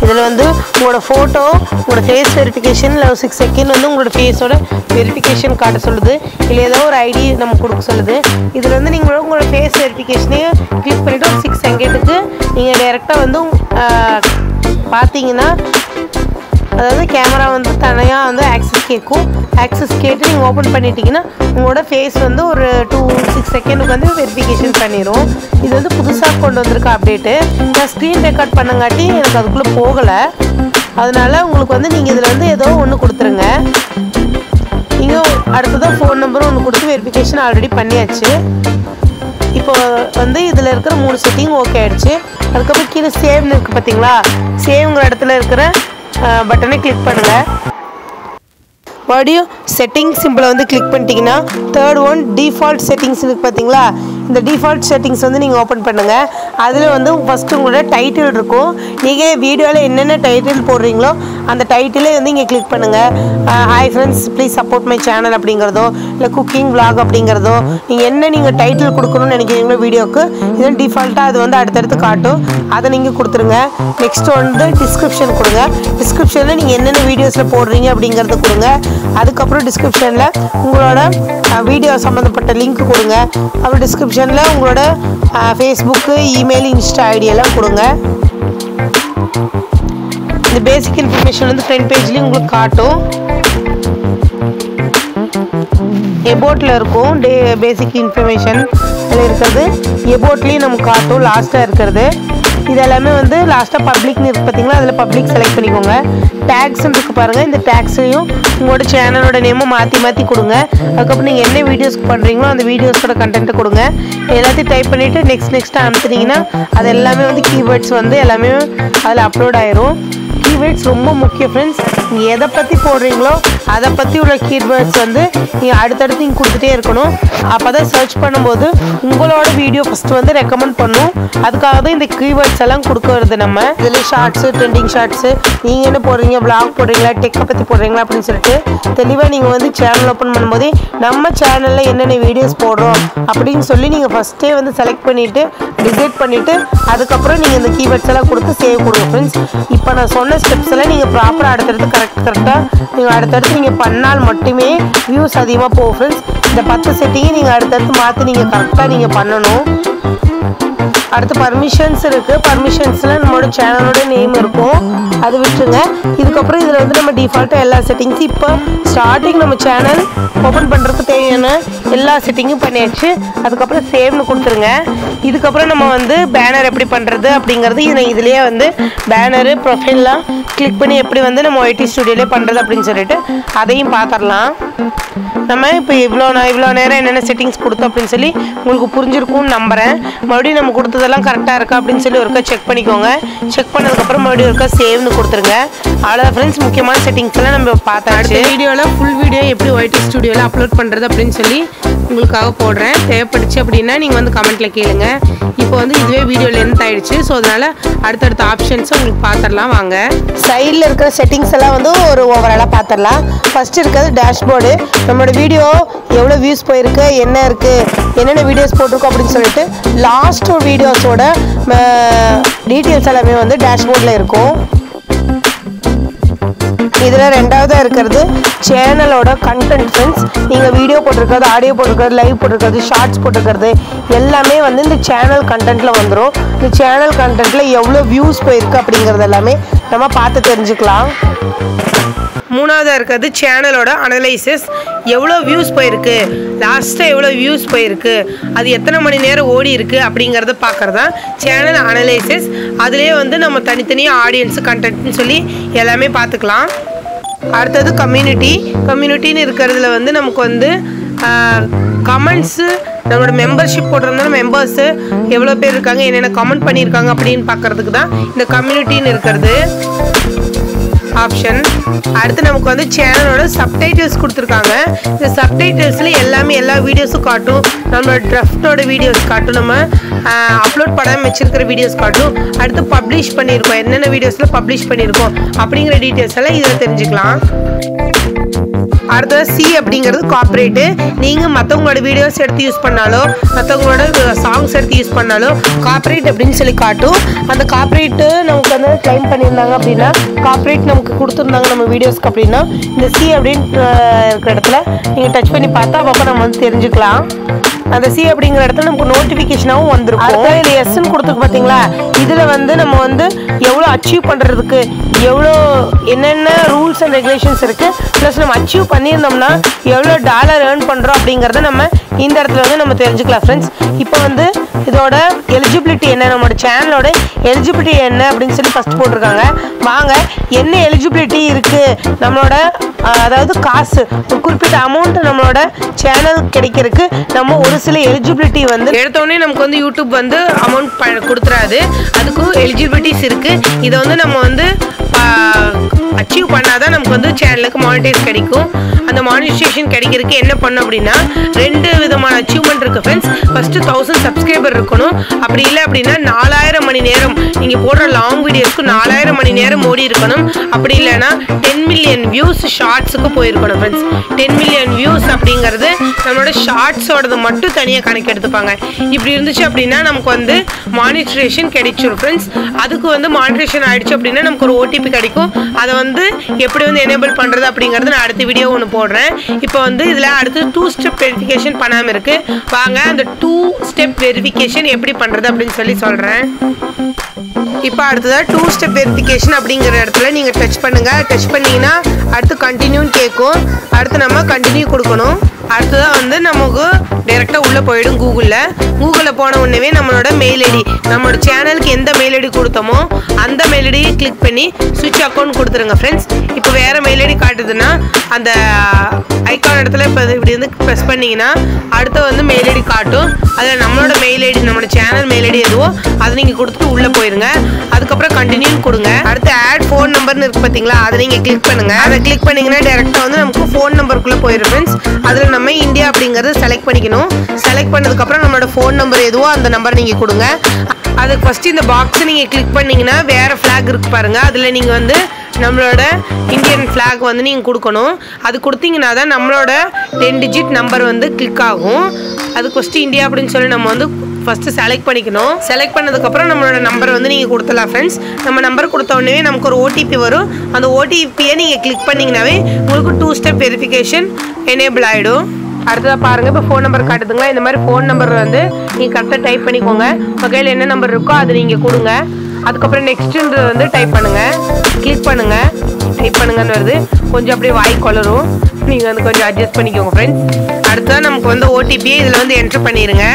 இதில் வந்து உங்களோட ஃபோட்டோ, உங்களோட ஃபேஸ் வெரிஃபிகேஷன் இல்லை 6 செகண்ட் வந்து உங்களோட ஃபேஸோட வெரிஃபிகேஷன் காட்ட சொல்லுது. இல்லை ஏதோ ஒரு ஐடி நம்ம கொடுக்க சொல்லுது. இதில் வந்து நீங்கள் உங்களோட ஃபேஸ் வெரிஃபிகேஷனே கிளிக் பண்ணிவிட்டு ஒரு 6 செகண்டுக்கு நீங்கள் டைரெக்டாக வந்து பார்த்தீங்கன்னா, அதாவது கேமரா வந்து தனியாக வந்து ஆக்சஸ் கேட்கும். ஆக்சஸ் கேட்டு நீங்கள் ஓப்பன் பண்ணிட்டீங்கன்னா உங்களோட ஃபேஸ் வந்து ஒரு 2-6 செகண்டுக்கு வந்து வெரிஃபிகேஷன் பண்ணிடும். இது வந்து புதுசாக கொண்டு வந்திருக்க அப்டேட்டு. நான் ஸ்க்ரீன் ரெக்கார்ட் பண்ணங்காட்டி எனக்கு அதுக்குள்ளே போகலை. அதனால் உங்களுக்கு வந்து நீங்கள் இதில் வந்து ஏதோ ஒன்று கொடுத்துருங்க. நீங்கள் அடுத்ததான் ஃபோன் நம்பரும் ஒன்று கொடுத்து வெரிஃபிகேஷன் ஆல்ரெடி பண்ணியாச்சு. இப்போ வந்து இதில் இருக்கிற 3 செட்டிங் ஓகே ஆகிடுச்சு. அதுக்கப்புறம் கீழே சேவ்னு இருக்குது பார்த்தீங்களா, சேவ்ங்கிற இடத்துல இருக்கிற பட்டனை கிளிக் பண்ணுங்கள். மறுபடியும் செட்டிங் சிம்பிளை வந்து கிளிக் பண்ணிட்டீங்கன்னா தேர்ட் ஒன் டிஃபால்ட் செட்டிங்ஸ் இருக்குது பார்த்தீங்களா, இந்த டிஃபால்ட் செட்டிங்ஸ் வந்து நீங்கள் ஓப்பன் பண்ணுங்கள். அதில் வந்து ஃபஸ்ட்டு உங்களோட டைட்டில் இருக்கும். நீங்கள் வீடியோவில் என்னென்ன டைட்டில் போடுறீங்களோ அந்த டைட்டிலே வந்து இங்கே கிளிக் பண்ணுங்கள். Hi friends please support my channel அப்படிங்கிறதோ, இல்லை குக்கிங் விளாக் அப்படிங்கிறதோ, நீங்கள் டைட்டில் கொடுக்கணும்னு நினைக்கிறீங்களோ வீடியோக்கு, இது டிஃபால்ட்டாக அது வந்து அடுத்தடுத்து காட்டும். அதை நீங்கள் கொடுத்துருங்க. நெக்ஸ்ட் வந்து டிஸ்கிரிப்ஷன் கொடுங்க. டிஸ்கிரிப்ஷனில் நீங்கள் என்னென்ன வீடியோஸில் போடுறீங்க அப்படிங்கிறத கொடுங்க. அதுக்கப்புறம் டிஸ்கிரிப்ஷனில் உங்களோட வீடியோ சம்மந்தப்பட்ட லிங்க் கொடுங்க. அப்புறம் டிஸ்கிரிப்ஷனில் உங்களோட ஃபேஸ்புக்கு, இமெயில், இன்ஸ்டா ஐடியெல்லாம் கொடுங்க. இந்த பேசிக் இன்ஃபர்மேஷன் வந்து ஃப்ரண்ட் பேஜ்லேயும் உங்களுக்கு காட்டும். எபோட்டில் இருக்கும் பேசிக் இன்ஃபர்மேஷன் அதில் இருக்கிறது. எபோட்லேயும் நமக்கு காட்டும் லாஸ்ட்டாக இருக்கிறது. இது எல்லாமே வந்து லாஸ்ட்டாக பப்ளிக்னு இருக்குது பார்த்தீங்களா, அதில் பப்ளிக் செலக்ட் பண்ணிக்கோங்க. டேக்ஸ்ன்னு இருக்குது பாருங்கள், இந்த டேக்ஸையும் உங்களோட சேனலோட நேமும் மாற்றி கொடுங்க. அதுக்கப்புறம் நீங்கள் என்ன வீடியோஸ்க்கு பண்ணுறீங்களோ அந்த வீடியோஸோட கண்டென்ட்டை கொடுங்க. எல்லாத்தையும் டைப் பண்ணிவிட்டு நெக்ஸ்ட் அனுப்புனீங்கன்னா அது எல்லாமே வந்து கீவேர்ட்ஸ் வந்து எல்லாமே அதில் அப்லோட் ஆயிரும். கீவேர்ட்ஸ் ரொம்ப முக்கியம் ஃப்ரெண்ட்ஸ். நீங்கள் எதை பற்றி போடுறீங்களோ அதை பற்றி உள்ள கீவேர்ட்ஸ் வந்து நீங்கள் அடுத்தடுத்து நீங்கள் கொடுத்துட்டே இருக்கணும். அப்போ தான் சர்ச் பண்ணும்போது உங்களோட வீடியோ ஃபஸ்ட்டு வந்து ரெக்கமெண்ட் பண்ணும். அதுக்காக தான் இந்த கீவேர்ட்ஸ் எல்லாம் கொடுக்கறது. நம்ம இதில் ஷார்ட்ஸு, ட்ரெண்டிங் ஷார்ட்ஸு, நீங்கள் என்ன போடுறீங்க, வ்ளாக் போடுறீங்களா, டெக்கை பற்றி போடுறீங்களா அப்படின்னு சொல்லிட்டு தெளிவாக நீங்கள் வந்து சேனல் ஓப்பன் பண்ணும்போதே நம்ம சேனலில் என்னென்ன வீடியோஸ் போடுறோம் அப்படின்னு சொல்லி நீங்கள் ஃபஸ்ட்டே வந்து செலக்ட் பண்ணிவிட்டு டிசைட் பண்ணிவிட்டு அதுக்கப்புறம் நீங்கள் இந்த கீவேர்ட்ஸ் எல்லாம் கொடுத்து சேவ் கொடுங்க ஃப்ரெண்ட்ஸ். இப்போ நான் சொன்ன ஸ்டெப்ஸ் எல்லாம் நீங்கள் ப்ராப்பராக அடுத்தடுத்து கரெக்டாக நீங்கள் அடுத்தடுத்து நீங்கள் பண்ணால் மட்டுமே வியூஸ் அதிகமாக போகும் ஃப்ரெண்ட்ஸ். இந்த 10 செட்டிங்கை நீங்கள் அடுத்தடுத்து மாற்றி நீங்கள் கரெக்டாக நீங்கள் பண்ணணும். அடுத்து பர்மிஷன்ஸ் இருக்குது. பர்மிஷன்ஸில் நம்மளோட சேனலோட நேம் இருக்கும், அது விட்டுருங்க. இதுக்கப்புறம் இதில் வந்து நம்ம டிஃபால்ட்டாக எல்லா செட்டிங்ஸும் இப்போ ஸ்டார்டிங் நம்ம சேனல் ஓப்பன் பண்ணுறதுக்கு தேவையான எல்லா செட்டிங்கும் பண்ணியாச்சு. அதுக்கப்புறம் சேவ்னு கொடுத்துருங்க. இதுக்கப்புறம் நம்ம வந்து பேனர் எப்படி பண்ணுறது அப்படிங்கிறது இதுலேயே வந்து பேனரு ப்ரொஃபைல்லாம் கிளிக் பண்ணி எப்படி வந்து நம்ம ஒய்டி ஸ்டுடியோலே பண்ணுறது அப்படின்னு சொல்லிட்டு அதையும் பார்த்துடலாம். நம்ம இப்போ இவ்வளோ நேரம் என்னென்ன செட்டிங்ஸ் கொடுத்தோம் அப்படின்னு சொல்லி உங்களுக்கு புரிஞ்சிருக்கும்னு நம்புகிறேன். மறுபடியும் நம்ம கொடுத்ததெல்லாம் கரெக்டாக இருக்கா அப்படின்னு சொல்லி ஒருக்கா செக் பண்ணிக்கோங்க. செக் பண்ணதுக்கப்புறம் மறுபடியும் ஒருக்கா சேவ்னு கொடுத்துருங்க. அவ்வளோதான் ஃப்ரெண்ட்ஸ், முக்கியமான செட்டிங்ஸ் எல்லாம் நம்ம பார்த்தோம். அடுத்த வீடியோவில் ஃபுல் வீடியோ எப்படி ஒய்டி ஸ்டுடியோவில் அப்லோட் பண்ணுறது அப்படின்னு சொல்லி உங்களுக்காக போடுறேன். தேவைப்படுச்சு அப்படின்னா நீங்கள் வந்து கமெண்ட்டில் கேளுங்க. இப்போ வந்து இதுவே வீடியோ லென்த் ஆகிடுச்சு. ஸோ அதனால் அடுத்தடுத்த ஆப்ஷன்ஸை உங்களுக்கு பார்த்துடலாம் வாங்க. சைடில் இருக்கிற செட்டிங்ஸ் எல்லாம் வந்து ஒரு ஓவராலாக பார்த்துடலாம். ஃபஸ்ட்டு இருக்கிறது டேஷ்போர்டு. நம்மளோட வீடியோ எவ்வளோ வியூஸ் போயிருக்கு, என்ன இருக்குது, என்னென்ன வீடியோஸ் போட்டிருக்கோம் அப்படின்னு சொல்லிட்டு லாஸ்ட் வீடியோஸோட டீட்டெயில்ஸ் எல்லாமே வந்து டேஷ்போர்டில் இருக்கும். இதில் ரெண்டாவதாக இருக்கிறது சேனலோட கண்டென்ட் ஃப்ரெண்ட்ஸ். நீங்கள் வீடியோ போட்டிருக்கிறது, ஆடியோ போட்டிருக்கிறது, லைவ் போட்டிருக்கிறது, ஷார்ட்ஸ் போட்டிருக்கிறது எல்லாமே வந்து இந்த சேனல் கண்டென்ட்டில் வந்துடும். இந்த சேனல் கண்டென்ட்டில் எவ்வளோ வியூஸ் போயிருக்கு அப்படிங்கிறது எல்லாமே நம்ம பார்த்து தெரிஞ்சுக்கலாம். மூணாவதாக இருக்கிறது சேனலோட அனலைசிஸ். எவ்வளோ வியூஸ் போயிருக்கு, லாஸ்ட்டாக எவ்வளோ வியூஸ் போயிருக்கு, அது எத்தனை மணி நேரம் ஓடி இருக்குது அப்படிங்கிறத பார்க்குறது தான் சேனல் அனலைசிஸ். அதுலேயே வந்து நம்ம தனித்தனியாக ஆடியன்ஸு கண்டென்ட்னு சொல்லி எல்லாமே பார்த்துக்கலாம். அடுத்தது கம்யூனிட்டின்னு இருக்கிறதுல வந்து நமக்கு வந்து கமெண்ட்ஸு, நம்மளோட மெம்பர்ஷிப் போட்டிருந்தோம், மெம்பர்ஸு எவ்வளோ பேர் இருக்காங்க, என்னென்ன கமெண்ட் பண்ணியிருக்காங்க அப்படின்னு பார்க்குறதுக்கு தான் இந்த கம்யூனிட்டின்னு இருக்கிறது ஆப்ஷன். அடுத்து நமக்கு வந்து சேனலோட சப்டைட்டில்ஸ் கொடுத்துருக்காங்க. இந்த சப்டைட்டில்ஸில் எல்லா வீடியோஸும் காட்டும். நம்மளோட ட்ரஃப்டோட வீடியோஸ் காட்டும், நம்ம அப்லோட் பண்ணாமல் வச்சுருக்கிற வீடியோஸ் காட்டும். அடுத்து பப்ளிஷ் பண்ணியிருக்கோம், என்னென்ன வீடியோஸில் பப்ளிஷ் பண்ணியிருக்கோம் அப்படிங்கிற டீட்டெயில்ஸ் எல்லாம் இதில் தெரிஞ்சுக்கலாம். அடுத்தது சி அப்படிங்கிறது கார்ப்பரேட்டு. நீங்கள் மற்றவங்களோட வீடியோஸ் எடுத்து யூஸ் பண்ணாலோ மற்றவங்களோட சாங்ஸ் எடுத்து யூஸ் பண்ணாலோ கார்ப்பரேட் அப்படின்னு சொல்லி காட்டும். அந்த கார்ப்பரேட்டு நமக்கு வந்து கிளைம் பண்ணியிருந்தாங்க அப்படின்னா, கார்ப்பரேட் நமக்கு கொடுத்துருந்தாங்க நம்ம வீடியோஸ்க்கு அப்படின்னா இந்த சி அப்படின்னு இருக்கிற இடத்துல நீங்கள் டச் பண்ணி பார்த்தா அப்போ நம்ம வந்து தெரிஞ்சுக்கலாம். அந்த சி அப்படிங்கிற இடத்துல நமக்கு நோட்டிஃபிகேஷனாகவும் வந்துருக்கும். இதில் எஸ்ன்னு கொடுத்துருக்கு பார்த்தீங்களா, இதில் வந்து நம்ம வந்து எவ்வளோ அச்சீவ் பண்ணுறதுக்கு எவ்வளோ என்னென்ன ரூல்ஸ் அண்ட் ரெகுலேஷன்ஸ் இருக்குது, ப்ளஸ் நம்ம அச்சீவ் பண்ணியிருந்தோம்னா எவ்வளோ டாலர் ஏர்ன் பண்ணுறோம் அப்படிங்கிறத நம்ம இந்த இடத்துல வந்து நம்ம தெரிஞ்சுக்கலாம் ஃப்ரெண்ட்ஸ். இப்போ வந்து இதோட எலிஜிபிலிட்டி என்ன, நம்மளோட சேனலோட எலிஜிபிலிட்டி என்ன அப்படின்னு சொல்லி ஃபஸ்ட் போட்டிருக்காங்க. வாங்க என்ன எலிஜிபிலிட்டி இருக்குது நம்மளோட, அதாவது காசு ஒரு குறிப்பிட்ட அமௌண்ட் நம்மளோட சேனல் கிடைக்கிறதுக்கு நம்ம ஒரு சில எலிஜிபிலிட்டி வந்து எடுத்தோடனே நமக்கு வந்து யூடியூப் வந்து அமௌண்ட் கொடுத்துறாது. அதுக்கும் எலிஜிபிலிட்டிஸ் இருக்குது. இதை வந்து நம்ம வந்து அச்சீவ் பண்ணாதான் நமக்கு வந்து சேனலுக்கு மானிட்டைஸ் கிடைக்கும். அந்த மானிட்டைசேஷன் கிடைக்கிறதுக்கு என்ன பண்ணணும் அப்படின்னா 2 விதமான அச்சீவ்மெண்ட் இருக்குது ஃப்ரெண்ட்ஸ். ஃபஸ்ட்டு 1000 சப்ஸ்கிரைபர் இருக்கணும். அப்படி இல்லை அப்படின்னா 4000 மணி நேரம் நீங்கள் போடுற லாங் வீடியோஸ்க்கு 4000 மணி நேரம் ஓடி இருக்கணும். அப்படி இல்லைன்னா 10 மில்லியன் வியூஸ் ஷார்ட்ஸுக்கு போயிருக்கணும் ஃப்ரெண்ட்ஸ். 10 மில்லியன் வியூஸ் அப்படிங்கிறது நம்மளோட ஷார்ட்ஸோடது மட்டும் தனியாக கணக்கு எடுத்துப்பாங்க. இப்படி இருந்துச்சு அப்படின்னா நமக்கு வந்து மானிட்டைசேஷன் கிடைச்சிடும் ஃப்ரெண்ட்ஸ். அதுக்கு வந்து மானிட்டைசேஷன் ஆகிடுச்சு அப்படின்னா நமக்கு ஒரு ஓடிபி கிடைக்கும். அதை வந்து எப்படி வந்து எனேபிள் பண்ணுறது அப்படிங்கிறது நான் அடுத்த வீடியோ ஒன்று போடுறேன். இப்போ வந்து இதில் அடுத்து 2 ஸ்டெப் வெரிஃபிகேஷன் பண்ணாமல் இருக்குது. வாங்க அந்த 2 ஸ்டெப் வெரிஃபிகேஷன் எப்படி பண்ணுறது அப்படின்னு சொல்லி சொல்கிறேன். இப்போ அடுத்ததாக 2 ஸ்டெப் வெரிஃபிகேஷன் அப்படிங்கிற இடத்துல நீங்கள் டச் பண்ணுங்கள். டச் பண்ணிங்கன்னா அடுத்து கண்டினியூன்னு கேட்கும். அடுத்து நம்ம கண்டினியூ கொடுக்கணும். அடுத்ததாக வந்து நமக்கு டைரெக்டாக உள்ளே போயிடும் கூகுளில் போன உடனே நம்மளோட மெயில் ஐடி நம்மளோட சேனலுக்கு எந்த மெயில் ஐடி கொடுத்தோமோ அந்த மெயில் ஐடியை கிளிக் பண்ணி ஸ்விட்ச் அக்கௌண்ட் கொடுத்துருங்க ஃப்ரெண்ட்ஸ். இப்போ வேறு மெயில் ஐடி காட்டுதுன்னா அந்த ஐக்கான் இடத்துல இப்போ இப்படி வந்து ப்ரெஸ் பண்ணிங்கன்னா அடுத்து வந்து மெயில் ஐடி காட்டும். அதில் நம்மளோட மெயில் ஐடி நம்மளோட சேனல் மெயில் ஐடி எதுவோ அதை நீங்கள் கொடுத்துட்டு உள்ளே போயிருங்க. அதுக்கப்புறம் கண்டினியூ கொடுங்க. அடுத்து ஆட் ஃபோன் நம்பர்னு இருக்குது பார்த்தீங்களா, அதை நீங்கள் கிளிக் பண்ணுங்கள். அதை கிளிக் பண்ணிங்கன்னா டேரெக்டாக வந்து நமக்கு ஃபோன் நம்பருக்குள்ளே போயிடும் ஃப்ரெண்ட்ஸ். அதில் நம்ம இந்தியா அப்படிங்கிறத செலக்ட் பண்ணிக்கணும். செலக்ட் பண்ணதுக்கப்புறம் நம்மளோட ஃபோன் நம்பர் எதுவோ அந்த நம்பரை நீங்கள் கொடுங்க. அதுக்கு ஃபஸ்ட்டு இந்த பாக்ஸை நீங்கள் கிளிக் பண்ணிங்கன்னா வேறு ஃப்ளாக் இருக்குது பாருங்கள், அதில் நீங்கள் வந்து நம்மளோட இந்தியன் ஃப்ளாக் வந்து நீங்கள் கொடுக்கணும். அது கொடுத்தீங்கன்னா தான் நம்மளோட 10 டிஜிட் நம்பர் வந்து கிளிக் ஆகும். அதுக்கு ஃபஸ்ட்டு இந்தியா அப்படின்னு சொல்லி நம்ம வந்து ஃபஸ்ட்டு செலக்ட் பண்ணிக்கணும். செலக்ட் பண்ணதுக்கப்புறம் நம்மளோட நம்பர் வந்து நீங்கள் கொடுத்துடலாம் ஃப்ரெண்ட்ஸ். நம்ம நம்பர் கொடுத்த உடனே நமக்கு ஒரு ஓடிபி வரும். அந்த ஓடிபியை நீங்கள் கிளிக் பண்ணிங்கனாவே உங்களுக்கு 2 ஸ்டெப் வெரிஃபிகேஷன் எனேபிள் ஆகிடும். அடுத்ததாக பாருங்கள், இப்போ ஃபோன் நம்பர் காட்டுதுங்களா, இந்த மாதிரி ஃபோன் நம்பர் வந்து நீங்கள் கரெக்டாக டைப் பண்ணிக்கோங்க. உங்கள் கையில் என்ன நம்பர் இருக்கோ அதை நீங்கள் கொடுங்க. அதுக்கப்புறம் நெக்ஸ்ட்டுன்றது வந்து டைப் பண்ணுங்கள். கிளிக் பண்ணுங்கள், டைப் பண்ணுங்கன்னு வருது. கொஞ்சம் அப்படியே வாய் கொளரும், நீங்கள் வந்து கொஞ்சம் அட்ஜஸ்ட் பண்ணிக்கோங்க ஃப்ரெண்ட்ஸ். அடுத்ததான் நமக்கு வந்து ஓடிபியை இதில் வந்து என்ட்ரு பண்ணிடுங்க.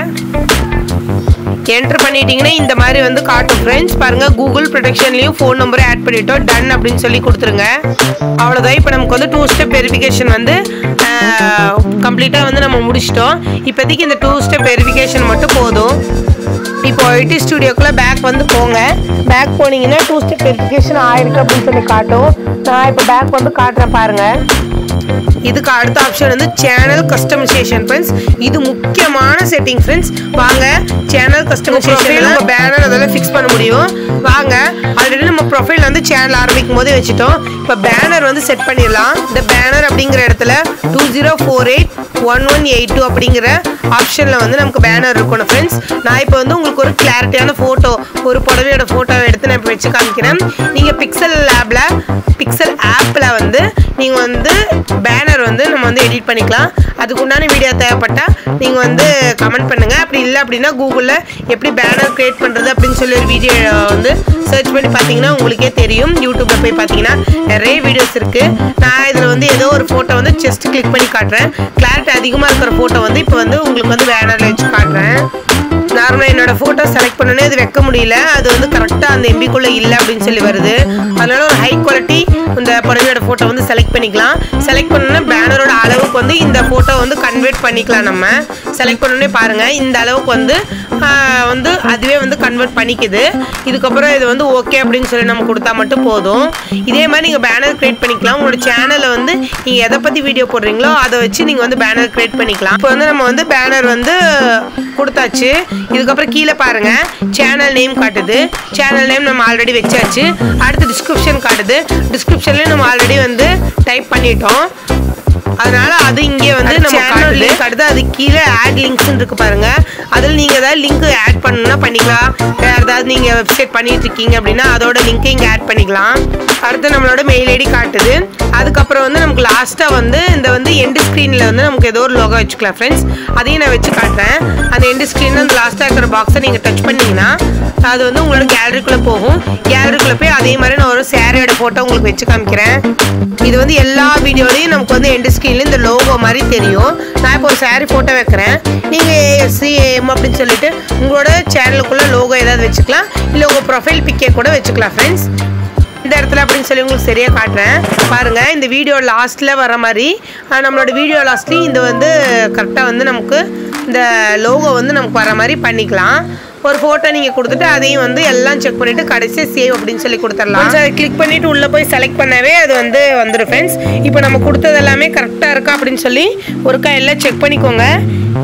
என்ட்ரு பண்ணிட்டீங்கன்னா இந்த மாதிரி வந்து காட்டும் ஃப்ரெண்ட்ஸ். பாருங்கள், கூகுள் ப்ரொடெக்ஷன்லேயும் ஃபோன் நம்பரை ஆட் பண்ணிட்டோம். டன் அப்படின்னு சொல்லி கொடுத்துருங்க. அவ்வளோதான். இப்போ நமக்கு வந்து 2 ஸ்டெப் வெரிஃபிகேஷன் வந்து கம்ப்ளீட்டாக வந்து நம்ம முடிச்சிட்டோம். இப்போதைக்கு இந்த 2 ஸ்டெப் வெரிஃபிகேஷன் மட்டும் போதும். இப்போ ஐடி ஸ்டுடியோக்குள்ளே பேக் வந்து போங்க. பேக் போனீங்கன்னா 2 ஸ்டெப் வெரிஃபிகேஷன் ஆயிருக்கு அப்படின்னு சொல்லி காட்டும். நான் இப்போ பேக் வந்து காட்டுறேன் பாருங்கள். இதுக்கு அடுத்த ஆப்ஷன் வந்து சேனல் கஸ்டமைசேஷன் ஃப்ரெண்ட்ஸ். இது முக்கியமான செட்டிங் ஃப்ரெண்ட்ஸ். வாங்க, சேனல் கஸ்டமைசேஷன் நம்ம பேனர் அதெல்லாம் ஃபிக்ஸ் பண்ண முடியும். வாங்க, ஆல்ரெடி நம்ம ப்ரொஃபைல் வந்து சேனல் ஆரம்பிக்கும் போதே வச்சுட்டோம். இப்போ பேனர் வந்து செட் பண்ணிடலாம். இந்த பேனர் அப்படிங்கிற இடத்துல 20481182 அப்படிங்கிற ஆப்ஷனில் வந்து நமக்கு பேனர் இருக்கணும் ஃப்ரெண்ட்ஸ். நான் இப்போ வந்து உங்களுக்கு ஒரு கிளாரிட்டியான ஃபோட்டோ, ஒரு புடவையோட ஃபோட்டோவை எடுத்து நான் இப்போ வச்சு காமிக்கிறேன். நீங்கள் பிக்சல் ஆப்பில் வந்து நீங்கள் வந்து பேனர் வந்து நம்ம வந்து எடிட் பண்ணிக்கலாம். அதுக்கு உண்டான வீடியோ தேவைப்பட்டால் நீங்கள் வந்து கமெண்ட் பண்ணுங்கள். அப்படி இல்லை அப்படின்னா கூகுளில் எப்படி பேனர் க்ரியேட் பண்ணுறது அப்படின்னு சொல்லி ஒரு வீடியோ வந்து சர்ச் பண்ணி பார்த்தீங்கன்னா உங்களுக்கே தெரியும். யூடியூப்பில் போய் பார்த்தீங்கன்னா நிறைய வீடியோஸ் இருக்குது. நான் இதில் வந்து ஏதோ ஒரு ஃபோட்டோ வந்து ஜஸ்ட் கிளிக் பண்ணி காட்டுறேன். கிளாரிட்டி அதிகமாக இருக்கிற ஃபோட்டோ வந்து இப்போ வந்து உங்களுக்கு வந்து பேனரில் வச்சு காட்டுறேன். நார்மலாக என்னோடய ஃபோட்டோ செலக்ட் பண்ணோன்னே அது வைக்க முடியல. அது வந்து கரெக்டாக அந்த எம்பிக்குள்ளே இல்லை அப்படின்னு சொல்லி வருது. அதனால் ஒரு ஹை குவாலிட்டி இந்த புடவையோட ஃபோட்டோ வந்து செலக்ட் பண்ணிக்கலாம். செலக்ட் பண்ணோன்னா பேனரோட அளவுக்கு வந்து இந்த ஃபோட்டோ வந்து கன்வெர்ட் பண்ணிக்கலாம். நம்ம செலக்ட் பண்ணோன்னே பாருங்கள், இந்த அளவுக்கு வந்து அதுவே வந்து கன்வெர்ட் பண்ணிக்குது. இதுக்கப்புறம் இது வந்து ஓகே அப்படின்னு சொல்லி நம்ம கொடுத்தா மட்டும் போதும். இதே மாதிரி நீங்கள் பேனர் க்ரியேட் பண்ணிக்கலாம். உங்களோட சேனலில் வந்து நீங்கள் எதை பற்றி வீடியோ போடுறீங்களோ அதை வச்சு நீங்கள் வந்து பேனர் க்ரியேட் பண்ணிக்கலாம். இப்போ வந்து நம்ம வந்து பேனர் வந்து கொடுத்தாச்சு. இதுக்கப்புறம் கீழே பாருங்கள், சேனல் நேம் காட்டுது. சேனல் நேம் நம்ம ஆல்ரெடி வச்சாச்சு. அடுத்து டிஸ்கிரிப்ஷன் காட்டுது. டிஸ்கிரிப்ஷன்லேயும் நம்ம ஆல்ரெடி வந்து டைப் பண்ணிட்டோம். அதனால அது இங்கே வந்து நம்ம சேனல் லிங்க் காட்டுது. அது கீழே ஆட் லிங்க்ஸ்ன்னு இருக்கு பாருங்க. அதில் நீங்கள் ஏதாவது லிங்க் ஆட் பண்ணணும்னா பண்ணிக்கலாம். வேறு ஏதாவது நீங்கள் வெப்சைட் பண்ணிட்டு இருக்கீங்க அப்படின்னா அதோட லிங்க்கை இங்கே ஆட் பண்ணிக்கலாம். அடுத்து நம்மளோட மெயில் ஐடி காட்டுது. அதுக்கப்புறம் வந்து நமக்கு லாஸ்ட்டாக வந்து இந்த வந்து எண்டு ஸ்க்ரீனில் வந்து நமக்கு ஏதோ ஒரு லோகோ வச்சுக்கலாம் ஃப்ரெண்ட்ஸ். அதையும் நான் வச்சு காட்டுறேன். அந்த எண்டு ஸ்க்ரீனில் அந்த லாஸ்ட்டாக இருக்கிற பாக்ஸை நீங்கள் டச் பண்ணிங்கன்னா அது வந்து உங்களோட கேலரிக்குள்ளே போகும். கேலரிக்குள்ளே போய் அதே மாதிரி நான் ஒரு சேரீயோட ஃபோட்டோ உங்களுக்கு வச்சு காமிக்கிறேன். இது வந்து எல்லா வீடியோலையும் நமக்கு வந்து எண்டு ஸ்க்ரீனில் இந்த லோகோ மாதிரி தெரியும். நான் இப்போ ஒரு சாரீ ஃபோட்டோ வைக்கிறேன். நீங்கள் ASCAM அப்படின்னு சொல்லிட்டு உங்களோட சேனலுக்குள்ளே லோகோ ஏதாவது வச்சுக்கலாம். இல்லை உங்கள் ப்ரொஃபைல் பிக்கே கூட வச்சுக்கலாம் ஃப்ரெண்ட்ஸ். இந்த இடத்துல அப்படின்னு சொல்லி உங்களுக்கு சரியாக காட்டுறேன் பாருங்கள். இந்த வீடியோ லாஸ்ட்டில் வர மாதிரி நம்மளோட வீடியோ லாஸ்ட்லேயும் இந்த வந்து கரெக்டாக வந்து நமக்கு இந்த லோகோ வந்து நமக்கு வர மாதிரி பண்ணிக்கலாம். ஒரு ஃபோட்டோ நீங்கள் கொடுத்துட்டு அதையும் வந்து எல்லாம் செக் பண்ணிவிட்டு கடைசியாக சேவ் அப்படின்னு சொல்லி கொடுத்துடலாம். அதை கிளிக் பண்ணிவிட்டு உள்ளே போய் செலக்ட் பண்ணவே அது வந்து வந்துடும் ஃப்ரெண்ட்ஸ். இப்போ நம்ம கொடுத்தது எல்லாமே கரெக்டாக இருக்கா அப்படின்னு சொல்லி ஒருக்கா எல்லாம் செக் பண்ணிக்கோங்க.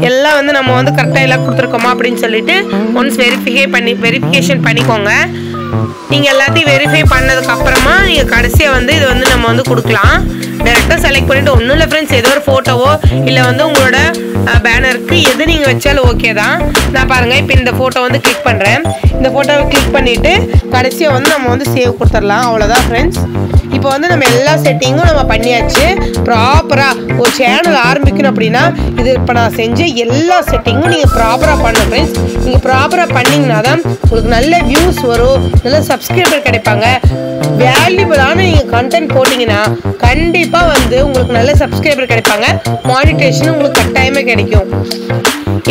எல்லாம் வந்து நம்ம வந்து கரெக்டாக எல்லாம் கொடுத்துருக்கோமா அப்படின்னு சொல்லிட்டு ஒன்ஸ் வெரிஃபிகேஷன் பண்ணிக்கோங்க. நீங்கள் எல்லாத்தையும் வெரிஃபை பண்ணதுக்கப்புறமா நீங்கள் கடைசியாக வந்து இது வந்து நம்ம வந்து கொடுக்கலாம். டேரெக்டாக செலக்ட் பண்ணிவிட்டு ஒன்றும் இல்லை ஃப்ரெண்ட்ஸ், ஏதோ ஒரு ஃபோட்டோவோ இல்லை வந்து உங்களோட பேனருக்கு எது நீங்கள் வச்சாலும் ஓகே தான். நான் பாருங்கள் இப்போ இந்த ஃபோட்டோ வந்து கிளிக் பண்ணுறேன். இந்த ஃபோட்டோவை கிளிக் பண்ணிவிட்டு கடைசியாக வந்து நம்ம வந்து சேவ் கொடுத்துடலாம். அவ்வளோதான் ஃப்ரெண்ட்ஸ். இப்போ வந்து நம்ம எல்லா செட்டிங்கும் நம்ம பண்ணியாச்சு. ப்ராப்பராக ஒரு சேனல் ஆரம்பிக்கணும் அப்படின்னா இது இப்போ நான் செஞ்ச எல்லா செட்டிங்கும் நீங்கள் ப்ராப்பராக பண்ணணும் ஃப்ரெண்ட்ஸ். நீங்கள் ப்ராப்பராக பண்ணிங்கன்னா தான் உங்களுக்கு நல்ல வியூஸ் வரும், நல்ல சப்ஸ்கிரைபர் கிடைப்பாங்க. வேல்யூபிளான நீங்கள் கண்டென்ட் போட்டிங்கன்னா கண்டிப்பாக வந்து உங்களுக்கு நல்ல சப்ஸ்கிரைபர் கிடைப்பாங்க, மானிட்டேஷன் உங்களுக்கு கட்டாயமாக கிடைக்கும்.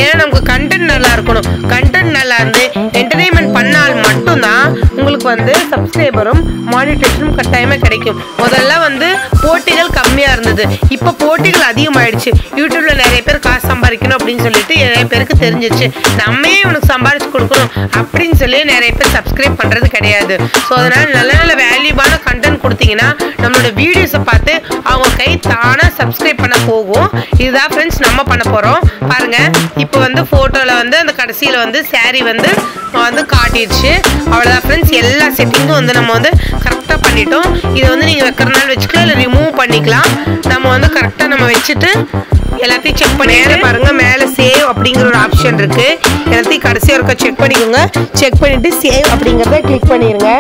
ஏன்னா நமக்கு கண்டென்ட் நல்லா இருக்கணும். கண்டென்ட் நல்லா இருந்து என்டர்டெயின்மெண்ட் பண்ணால் மட்டும்தான் உங்களுக்கு வந்து சப்ஸ்கிரைபரும் மானிட்டேஷனும் கட்டாயமாக கிடைக்கும். முதல்ல வந்து போட்டிகள் கம்மியாக இருந்தது, இப்போ போட்டிகள் அதிகமாகிடுச்சு. யூடியூப்ல நிறைய பேர் காசு சம்பாதிக்கணும் அப்படின்னு சொல்லிட்டு நிறைய பேருக்கு தெரிஞ்சிச்சு. நம்மே உனக்கு சம்பாதிச்சு கொடுக்கணும் அப்படின்னு சொல்லி நிறைய பேர் சப்ஸ்கிரைப் பண்ணுறது கிடையாது. ஸோ அதனால நல்ல நல்ல வேல்யூபான கண்டென்ட் கொடுத்தீங்கன்னா நம்மளோட வீடியோஸை பார்த்து அவங்க கை தானாக சப்ஸ்கிரைப் பண்ண போகும். இதுதான் ஃப்ரெண்ட்ஸ் நம்ம பண்ண போகிறோம். பாருங்கள், இப்போ வந்து ஃபோட்டோவில் வந்து அந்த கடைசியில் வந்து சாரீ வந்து காட்டிடுச்சு. அவ்வளோதான் ஃப்ரெண்ட்ஸ், எல்லா செட்டிங்கும் வந்து நம்ம வந்து கரெக்டாக பண்ணிட்டோம். இதை வந்து நீங்கள் வைக்கிறனால வச்சுக்கலாம், இல்லை ரிமூவ் பண்ணிக்கலாம். நம்ம வந்து கரெக்டாக நம்ம வச்சுட்டு எல்லாத்தையும் செக் பண்ணி பாருங்கள். மேலே சேவ் அப்படிங்கிற ஒரு ஆப்ஷன் இருக்குது. எல்லாத்தையும் கடைசியாக இருக்க செக் பண்ணிக்கோங்க. செக் பண்ணிவிட்டு சேவ் அப்படிங்கிறத கிளிக் பண்ணிடுங்க.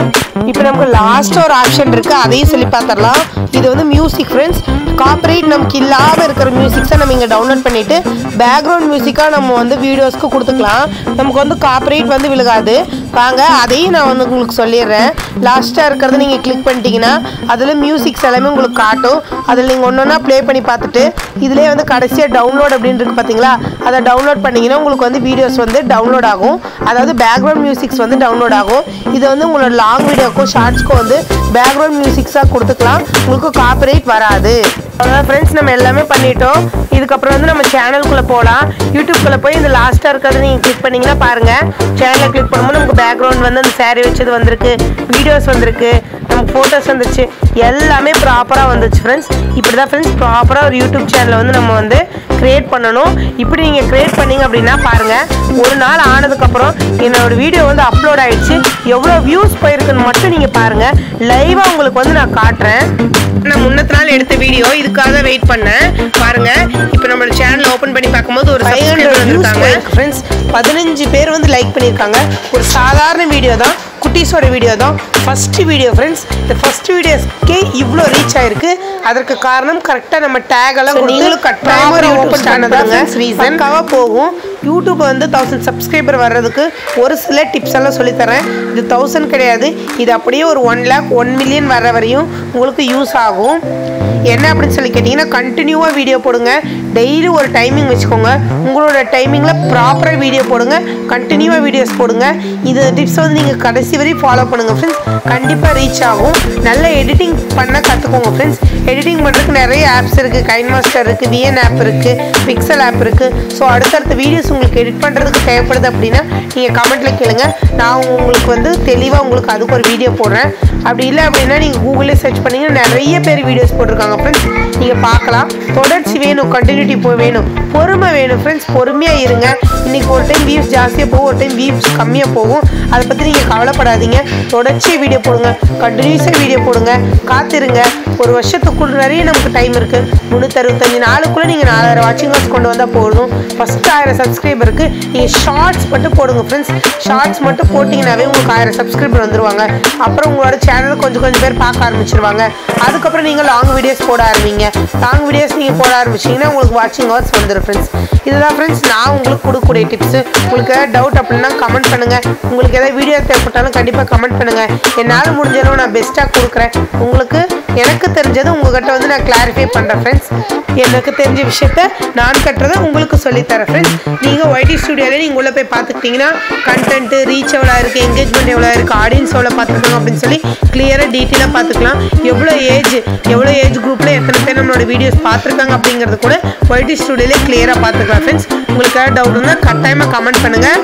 இப்போ நமக்கு லாஸ்ட்டாக ஒரு ஆப்ஷன் இருக்குது, அதையும் சொல்லி பார்த்துடலாம். இது வந்து மியூசிக் ஃப்ரெண்ட்ஸ். காப்பிரைட் நமக்கு இல்லாமல் இருக்கிற மியூசிக்ஸை நம்ம இங்கே டவுன்லோட் பண்ணிவிட்டு பேக்ரவுண்ட் மியூசிக்காக நம்ம வந்து வீடியோஸ்க்கு கொடுத்துக்கலாம். நமக்கு வந்து காப்பிரைட் வந்து விழுகாது. வாங்க அதையும் நான் வந்து உங்களுக்கு சொல்லிடுறேன். லாஸ்ட்டாக இருக்கிறத நீங்கள் கிளிக் பண்ணிட்டீங்கன்னா அதில் மியூசிக்ஸ் எல்லாமே உங்களுக்கு காட்டும். அதில் நீங்கள் ஒன்று ஒன்றா ப்ளே பண்ணி பார்த்துட்டு இதிலே வந்து கடைசியாக டவுன்லோட் அப்படின்னு இருக்குது பார்த்தீங்களா, அதை டவுன்லோட் பண்ணிங்கன்னா உங்களுக்கு வந்து வீடியோஸ் வந்து டவுன்லோட் ஆகும். அதாவது பேக்ரவுண்ட் மியூசிக்ஸ் வந்து டவுன்லோட் ஆகும். இதை வந்து உங்களோட லாங் வீடியோக்கும் ஷார்ட்ஸ்க்கும் வந்து பேக்ரவுண்ட் மியூசிக்ஸாக கொடுத்துக்கலாம். உங்களுக்கு காப்பிரைட் வராது. அதான் ஃப்ரெண்ட்ஸ், நம்ம எல்லாமே பண்ணிட்டோம். இதுக்கப்புறம் வந்து நம்ம சேனலுக்குள்ளே போகலாம். யூடியூப்குள்ளே போய் இந்த லாஸ்ட்டாக இருக்கிறத நீங்கள் கிளிக் பண்ணிங்கன்னா பாருங்கள், சேனலை கிளிக் பண்ணும்போது நமக்கு பேக்ரவுண்ட் வந்து அந்த சாரீ வச்சது வந்திருக்கு, வீடியோஸ் வந்திருக்கு, நமக்கு ஃபோட்டோஸ் வந்துச்சு, எல்லாமே ப்ராப்பராக வந்துச்சு ஃப்ரெண்ட்ஸ். இப்படி தான் ஃப்ரெண்ட்ஸ் ப்ராப்பராக ஒரு யூடியூப் சேனலை வந்து நம்ம வந்து க்ரியேட் பண்ணணும். இப்படி நீங்கள் க்ரியேட் பண்ணிங்க அப்படின்னா பாருங்கள், ஒரு நாள் ஆனதுக்கப்புறம் என்னோட வீடியோ வந்து அப்லோட் ஆகிடுச்சு, எவ்வளோ வியூஸ் போயிருக்குன்னு மட்டும் நீங்கள் பாருங்கள். லைவாக உங்களுக்கு வந்து நான் காட்டுறேன். நான் முன்னத்து நாள் எடுத்த வீடியோ, இதுக்காக வெயிட் பண்ணேன். பாருங்க, இப்போ நம்மளோட சேனல் ஓபன் பண்ணி பார்க்கும்போது ஒரு 500 வந்திருக்காங்க ஃப்ரெண்ட்ஸ். 15 பேர் வந்து லைக் பண்ணியிருக்காங்க. ஒரு சாதாரண வீடியோ தான், குட்டீஸோட வீடியோ தான், ஃபஸ்ட்டு வீடியோ ஃப்ரெண்ட்ஸ். இந்த ஃபஸ்ட் வீடியோஸ்க்கே இவ்வளோ ரீச் ஆயிருக்கு. அதற்கு காரணம் கரெக்டாக நம்ம டேக் எல்லாம் நீங்களும் கட்டாயமாக ஓப்பன் பண்ணதாங்க ரீசன்காக போகும். யூடியூப் வந்து 1000 சப்ஸ்கிரைபர் வர்றதுக்கு ஒரு சில டிப்ஸ் எல்லாம் சொல்லித்தரேன். இது 1000 கிடையாது, இது அப்படியே ஒரு 1 lakh 1 million வர வரையும் உங்களுக்கு யூஸ் ஆகும். என்ன அப்படின்னு சொல்லி கேட்டிங்கன்னா, கண்டினியூவாக வீடியோ போடுங்க. டெய்லி ஒரு டைமிங் வச்சுக்கோங்க. உங்களோட டைமிங்கில் ப்ராப்பராக வீடியோ போடுங்க, கண்டினியூவாக வீடியோஸ் போடுங்க. இந்த டிப்ஸ் வந்து நீங்கள் கடைசி வரையும் ஃபாலோ பண்ணுங்கள் ஃப்ரெண்ட்ஸ். கண்டிப்பாக ரீச் ஆகும். நல்ல எடிட்டிங் பண்ண கற்றுக்கோங்க ஃப்ரெண்ட்ஸ். எடிட்டிங் பண்ணுறதுக்கு நிறைய ஆப்ஸ் இருக்குது. கைன் மாஸ்டர் இருக்குது, விஎன் ஆப் இருக்குது, பிக்சல் ஆப் இருக்குது. ஸோ அடுத்தடுத்த வீடியோஸ் உங்களுக்கு எடிட் பண்ணுறதுக்கு தேவைப்படுது அப்படின்னா நீங்கள் கமெண்ட்டில் கேளுங்க. நான் உங்களுக்கு வந்து தெளிவாக உங்களுக்கு அதுக்கு ஒரு வீடியோ போடுறேன். அப்படி இல்லை அப்படின்னா நீங்கள் கூகுளில் சர்ச் பண்ணிங்கன்னா நிறைய பேர் வீடியோஸ் போட்டிருக்காங்க ஃப்ரெண்ட்ஸ், நீங்கள் பார்க்கலாம். தொடர்ச்சி வேணும், கண்டினியூட்டி வேணும், பொறுமை வேணும் ஃப்ரெண்ட்ஸ். பொறுமையாக இருங்க. இன்றைக்கி ஒரு டைம் வியூஸ் ஜாஸ்தியாக போகும், ஒரு டைம் வியூஸ் கம்மியாக போகும். அதை பற்றி நீங்கள் கவலைப்படாதீங்க. தொடர்ச்சியாக வீடியோ போடுங்க, கண்டினியூஸாக வீடியோ போடுங்க, காத்திருங்க. ஒரு வருஷத்துக்குள்ள நிறைய நமக்கு டைம் இருக்குது. 365 நாளுக்குள்ளே நீங்கள் 4000 வாட்சிங் ஹவர்ஸ் கொண்டு வந்தால் போதும். ஃபஸ்ட்டு 1000 சப்ஸ்கிரைபருக்கு நீங்கள் ஷார்ட்ஸ் மட்டும் போடுங்க ஃப்ரெண்ட்ஸ். ஷார்ட்ஸ் மட்டும் போட்டிங்கனாவே உங்களுக்கு 1000 சப்ஸ்கிரைபர் வந்துடுவாங்க. அப்புறம் உங்களோட சேனல் கொஞ்சம் பேர் பார்க்க ஆரம்பிச்சிருவாங்க. அதுக்கப்புறம் நீங்கள் லாங் வீடியோஸ் போட ஆரம்பிங்க. லாங் வீடியோஸ் நீங்கள் போட ஆரம்பிச்சிங்கன்னா உங்களுக்கு வாட்சிங் ஹவர்ஸ் வந்துடும் ஃப்ரெண்ட்ஸ். இதுதான் ஃப்ரெண்ட்ஸ் நான் உங்களுக்கு கொடுக்கக்கூடிய டிப்ஸு. உங்களுக்கு ஏதாவது டவுட் அப்படின்னா கமெண்ட் பண்ணுங்கள். உங்களுக்கு ஏதாவது வீடியோ தேவைப்பட்டாலும் கண்டிப்பாக கமெண்ட் பண்ணுங்கள். என்னால் முடிஞ்சளவு நான் பெஸ்ட்டாக கொடுக்குறேன். உங்களுக்கு எனக்கு தெரிஞ்சது உங்கள்கிட்ட வந்து நான் கிளாரிஃபை பண்ணுறேன் ஃப்ரெண்ட்ஸ். எனக்கு தெரிஞ்ச விஷயத்த நான் கட்டுறதை உங்களுக்கு சொல்லித்தரேன் ஃப்ரெண்ட்ஸ். நீங்கள் ஒய்டி ஸ்டுடியோவில் நீங்கள் உள்ளே போய் பார்த்துக்கிட்டிங்கன்னா கண்டென்ட்டு ரீச் எவ்வளோ இருக்குது, என்கேஜ்மெண்ட் எவ்வளோ இருக்குது, ஆடியன்ஸ் எவ்வளோ பார்த்துருக்காங்க அப்படின்னு சொல்லி கிளியராக டீட்டெயிலாக பார்த்துக்கலாம். எவ்வளோ ஏஜ் குரூப்பில் எத்தனை பேர் நம்மளோட வீடியோஸ் பார்த்துருக்காங்க அப்படிங்கிறது கூட ஒய்டி ஸ்டுடியோவிலே கிளியராக பார்த்துக்கலாம் ஃப்ரெண்ட்ஸ். உங்களுக்கு ஏதாவது டவுட் இருந்தால் கட்டாயமாக கமெண்ட் பண்ணுங்கள்.